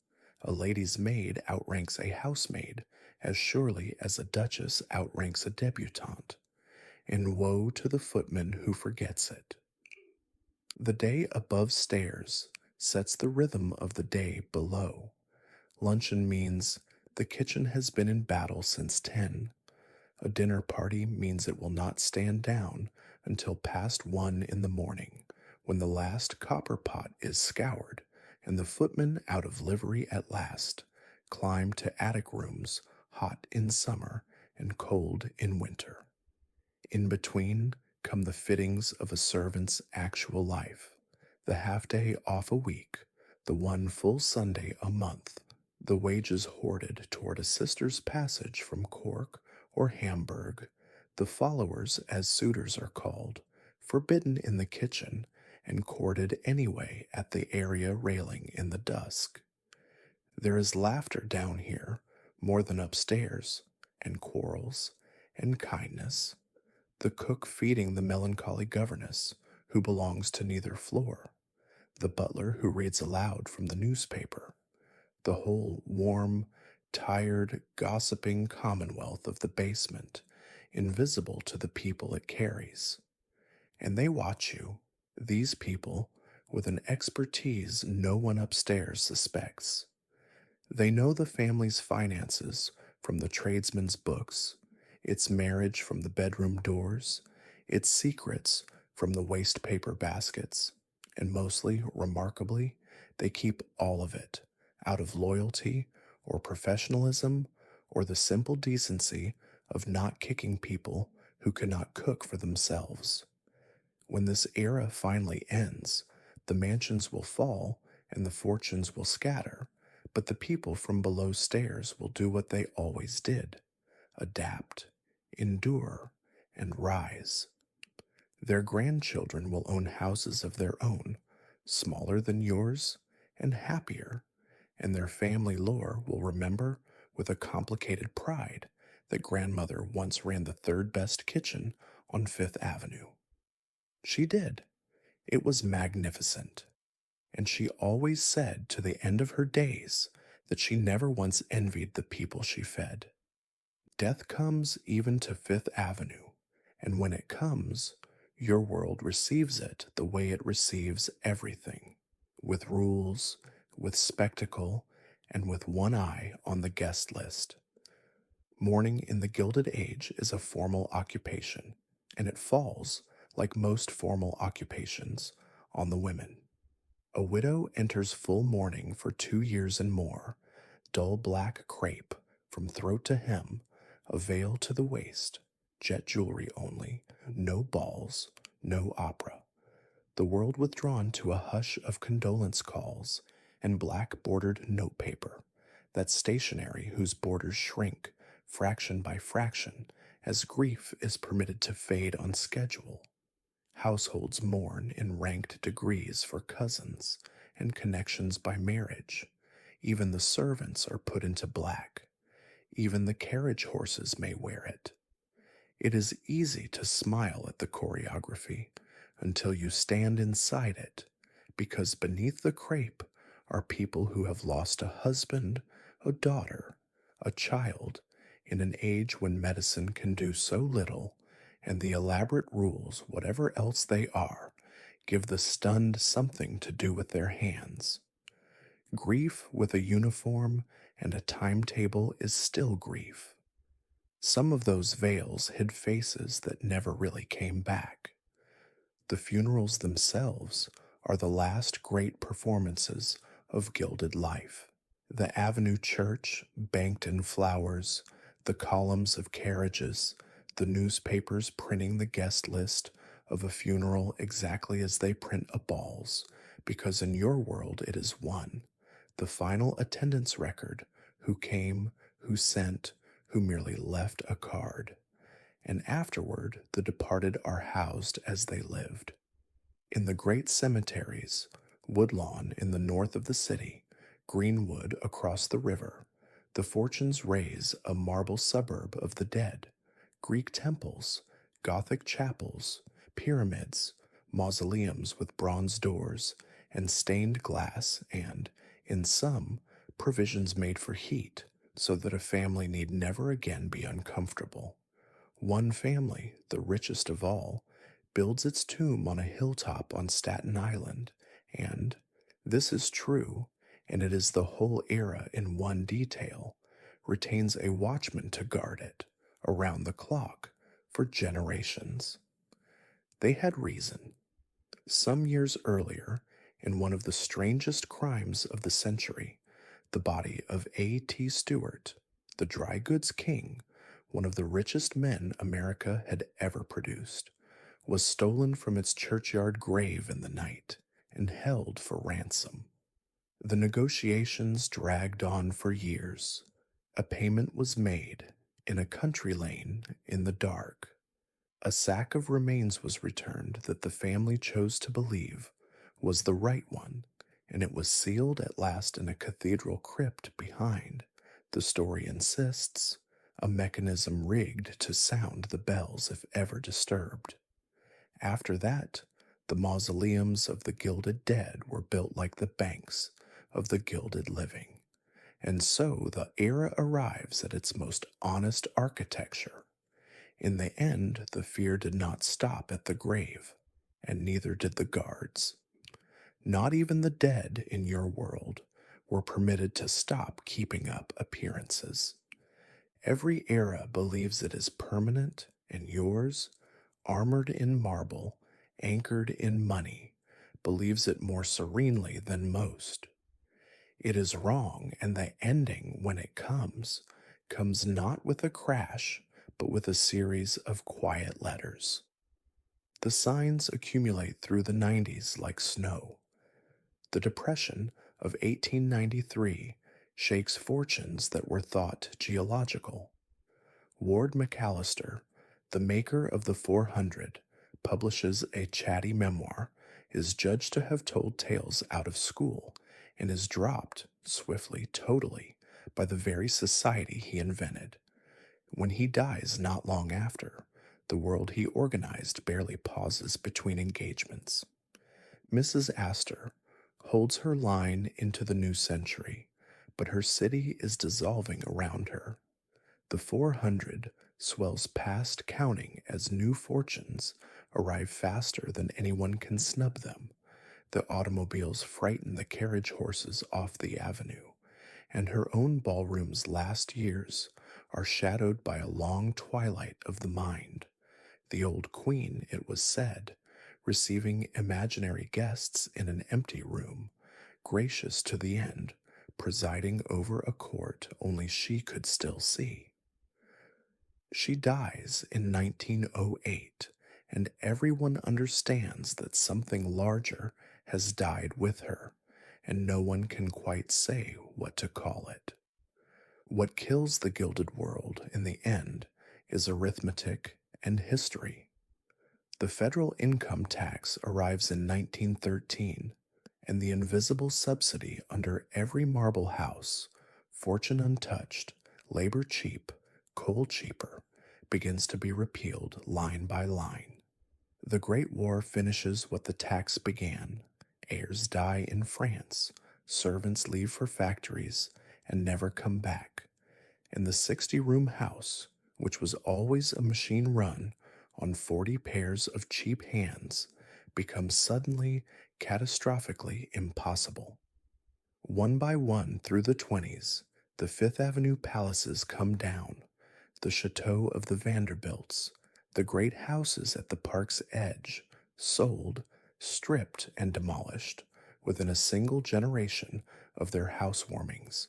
A lady's maid outranks a housemaid as surely as a duchess outranks a debutante, and woe to the footman who forgets it. The day above stairs sets the rhythm of the day below. Luncheon means the kitchen has been in battle since 10. A dinner party means it will not stand down until past 1 in the morning, when the last copper pot is scoured and the footmen out of livery at last climb to attic rooms hot in summer and cold in winter. In between come the fittings of a servant's actual life, the half day off a week, the one full Sunday a month, the wages hoarded toward a sister's passage from Cork or Hamburg, the followers, as suitors are called, forbidden in the kitchen and courted anyway at the area railing in the dusk. There is laughter down here more than upstairs, and quarrels, and kindness, the cook feeding the melancholy governess, who belongs to neither floor, the butler who reads aloud from the newspaper, the whole warm, tired, gossiping commonwealth of the basement, invisible to the people it carries. And they watch you, these people, with an expertise no one upstairs suspects. They know the family's finances from the tradesman's books, its marriage from the bedroom doors, its secrets from the waste paper baskets, and mostly, remarkably, they keep all of it, out of loyalty or professionalism or the simple decency of not kicking people who cannot cook for themselves. When this era finally ends, the mansions will fall and the fortunes will scatter, but the people from below stairs will do what they always did: adapt, endure, and rise. Their grandchildren will own houses of their own, smaller than yours and happier, and their family lore will remember with a complicated pride that grandmother once ran the third best kitchen on Fifth Avenue. She did. It was magnificent. And she always said to the end of her days that she never once envied the people she fed. Death comes even to Fifth Avenue, and when it comes, your world receives it the way it receives everything, with rules, with spectacle, and with one eye on the guest list. Mourning in the Gilded Age is a formal occupation, and it falls, like most formal occupations, on the women. A widow enters full mourning for 2 years and more, dull black crepe from throat to hem, a veil to the waist, jet jewelry only, no balls, no opera. The world withdrawn to a hush of condolence calls and black bordered notepaper, that stationery whose borders shrink, fraction by fraction, as grief is permitted to fade on schedule. Households mourn in ranked degrees for cousins and connections by marriage. Even the servants are put into black. Even the carriage horses may wear it. It is easy to smile at the choreography until you stand inside it, because beneath the crepe are people who have lost a husband, a daughter, a child, in an age when medicine can do so little, and the elaborate rules, whatever else they are, give the stunned something to do with their hands. Grief with a uniform and a timetable is still grief. Some of those veils hid faces that never really came back. The funerals themselves are the last great performances of gilded life. The Avenue Church, banked in flowers, the columns of carriages, the newspapers printing the guest list of a funeral exactly as they print a ball's, because in your world it is one. The final attendance record, who came, who sent, who merely left a card. And afterward the departed are housed as they lived. In the great cemeteries, Woodlawn in the north of the city, Greenwood across the river, the fortunes raise a marble suburb of the dead, Greek temples, Gothic chapels, pyramids, mausoleums with bronze doors, and stained glass, and, in some, provisions made for heat, so that a family need never again be uncomfortable. One family, the richest of all, builds its tomb on a hilltop on Staten Island, and, this is true, and it is the whole era in one detail, retains a watchman to guard it, around the clock, for generations. They had reason. Some years earlier, in one of the strangest crimes of the century, the body of A.T. Stewart, the dry goods king, one of the richest men America had ever produced, was stolen from its churchyard grave in the night and held for ransom. The negotiations dragged on for years. A payment was made in a country lane in the dark. A sack of remains was returned that the family chose to believe was the right one, and it was sealed at last in a cathedral crypt behind, the story insists, a mechanism rigged to sound the bells if ever disturbed. After that, the mausoleums of the gilded dead were built like the banks of the gilded living. And so the era arrives at its most honest architecture. In the end, the fear did not stop at the grave, and neither did the guards. Not even the dead in your world were permitted to stop keeping up appearances. Every era believes it is permanent, and yours, armored in marble, anchored in money, believes it more serenely than most. It is wrong, and the ending, when it comes not with a crash, but with a series of quiet letters. The signs accumulate through the 90s like snow. The Depression of 1893 shakes fortunes that were thought geological. Ward McAllister, the maker of the 400, publishes a chatty memoir, is judged to have told tales out of school, and is dropped, swiftly, totally, by the very society he invented. When he dies not long after, the world he organized barely pauses between engagements. Mrs. Astor holds her line into the new century, but her city is dissolving around her. The 400 swells past counting as new fortunes arrive faster than anyone can snub them. The automobiles frighten the carriage horses off the avenue, and her own ballroom's last years are shadowed by a long twilight of the mind. The old queen, it was said, receiving imaginary guests in an empty room, gracious to the end, presiding over a court only she could still see. She dies in 1908, and everyone understands that something larger has died with her, and no one can quite say what to call it. What kills the gilded world in the end is arithmetic and history. The federal income tax arrives in 1913, and the invisible subsidy under every marble house, fortune untouched, labor cheap, coal cheaper, begins to be repealed line by line. The Great War finishes what the tax began. Heirs die in France, servants leave for factories and never come back, and the 60-room house, which was always a machine run on 40 pairs of cheap hands, becomes suddenly catastrophically impossible. One by one through the 20s, the Fifth Avenue palaces come down, the chateau of the Vanderbilts, the great houses at the park's edge, sold, stripped, and demolished within a single generation of their housewarmings,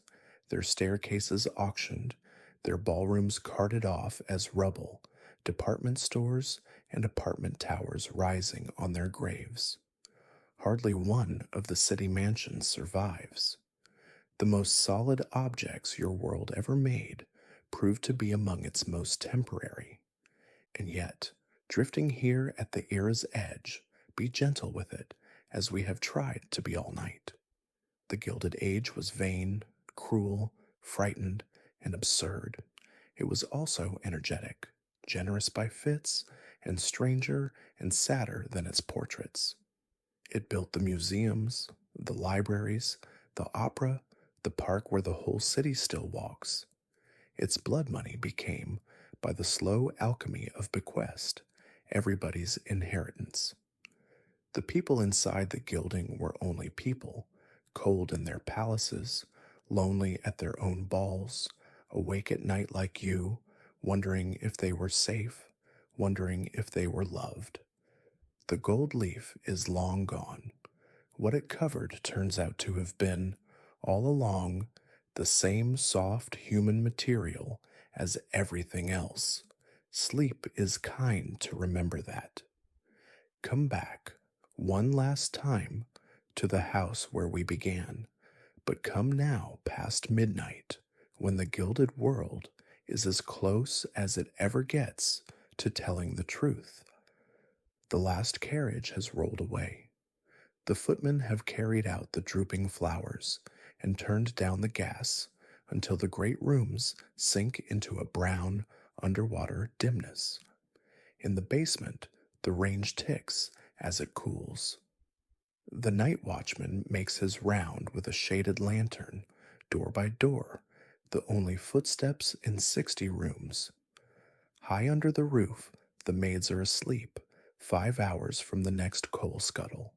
their staircases auctioned, their ballrooms carted off as rubble, department stores and apartment towers rising on their graves. Hardly one of the city mansions survives. The most solid objects your world ever made proved to be among its most temporary. And yet, drifting here at the era's edge, be gentle with it, as we have tried to be all night. The Gilded Age was vain, cruel, frightened, and absurd. It was also energetic, generous by fits, and stranger and sadder than its portraits. It built the museums, the libraries, the opera, the park where the whole city still walks. Its blood money became, by the slow alchemy of bequest, everybody's inheritance. The people inside the gilding were only people, cold in their palaces, lonely at their own balls, awake at night like you, wondering if they were safe, wondering if they were loved. The gold leaf is long gone. What it covered turns out to have been, all along, the same soft human material as everything else. Sleep is kind to remember that. Come back, one last time, to the house where we began, but come now past midnight, when the gilded world is as close as it ever gets to telling the truth. The last carriage has rolled away. The footmen have carried out the drooping flowers and turned down the gas until the great rooms sink into a brown, underwater dimness. In the basement, the range ticks as it cools. The night watchman makes his round with a shaded lantern, door by door, the only footsteps in 60 rooms. High under the roof, the maids are asleep, 5 hours from the next coal scuttle.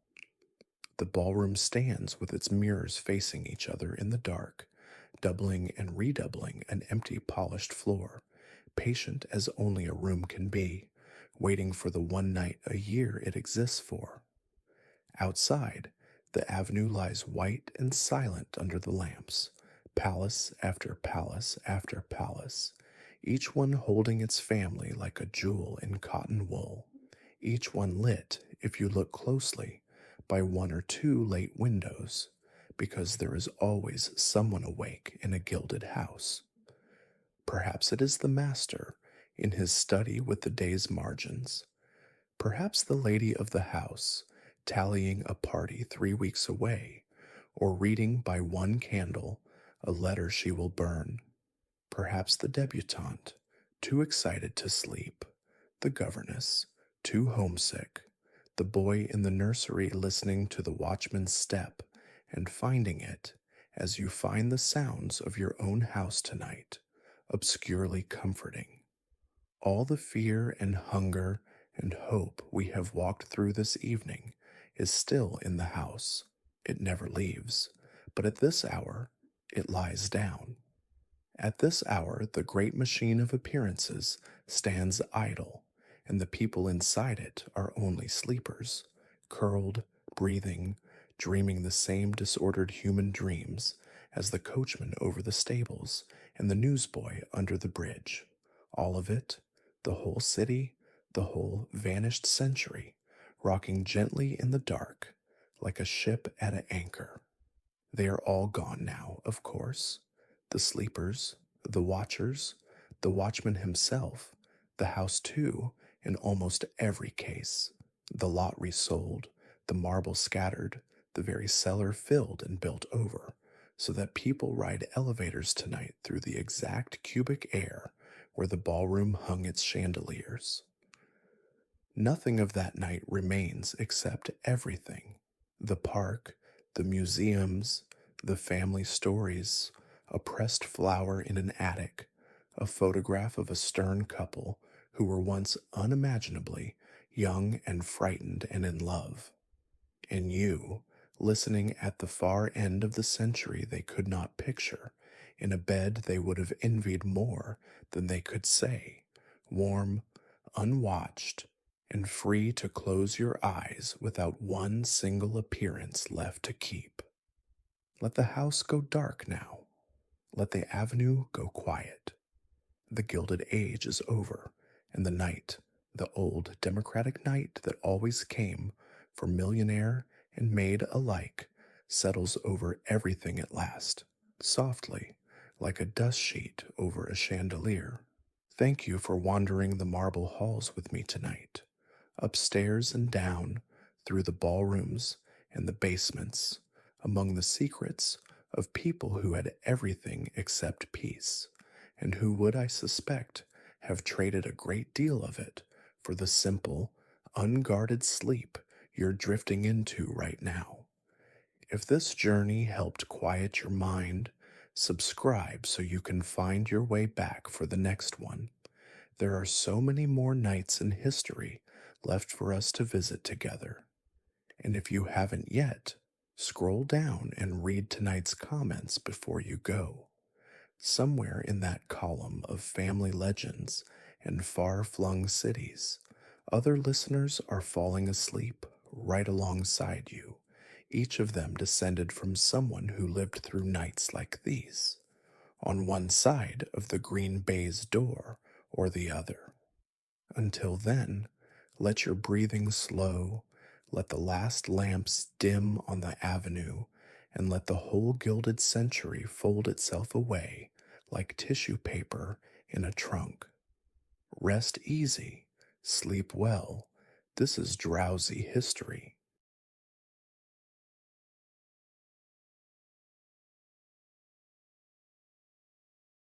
The ballroom stands with its mirrors facing each other in the dark, doubling and redoubling an empty polished floor, patient as only a room can be, waiting for the one night a year it exists for. Outside, the avenue lies white and silent under the lamps, palace after palace after palace, each one holding its family like a jewel in cotton wool, each one lit, if you look closely, by one or two late windows, because there is always someone awake in a gilded house. Perhaps it is the master, in his study with the day's margins. Perhaps the lady of the house, tallying a party 3 weeks away, or reading by one candle a letter she will burn. Perhaps the debutante, too excited to sleep, the governess, too homesick, the boy in the nursery listening to the watchman's step and finding it, as you find the sounds of your own house tonight, obscurely comforting. All the fear and hunger and hope we have walked through this evening is still in the house. It never leaves, but at this hour it lies down. At this hour the great machine of appearances stands idle, and the people inside it are only sleepers, curled, breathing, dreaming the same disordered human dreams as the coachman over the stables and the newsboy under the bridge. All of it, the whole city, the whole vanished century, rocking gently in the dark like a ship at an anchor. They are all gone now, of course. The sleepers, the watchers, the watchman himself, the house too, in almost every case, the lot resold, the marble scattered, the very cellar filled and built over, so that people ride elevators tonight through the exact cubic air where the ballroom hung its chandeliers. Nothing of that night remains except everything: the park, the museums, the family stories, a pressed flower in an attic, a photograph of a stern couple who were once unimaginably young and frightened and in love, and you, listening at the far end of the century they could not picture, in a bed they would have envied more than they could say, warm, unwatched, and free to close your eyes without one single appearance left to keep. Let the house go dark now. Let the avenue go quiet. The Gilded Age is over, and the night, the old democratic night that always came for millionaire and maid alike, settles over everything at last, softly, like a dust sheet over a chandelier. Thank you for wandering the marble halls with me tonight, upstairs and down, through the ballrooms and the basements, among the secrets of people who had everything except peace, and who would, I suspect, have traded a great deal of it for the simple, unguarded sleep you're drifting into right now. If this journey helped quiet your mind, subscribe so you can find your way back for the next one. There are so many more nights in history left for us to visit together. And if you haven't yet, scroll down and read tonight's comments before you go. Somewhere in that column of family legends and far flung cities, other listeners are falling asleep right alongside you, each of them descended from someone who lived through nights like these, on one side of the green baize door or the other. Until then, let your breathing slow, let the last lamps dim on the avenue, and let the whole gilded century fold itself away like tissue paper in a trunk. Rest easy, sleep well. This is Drowsy History.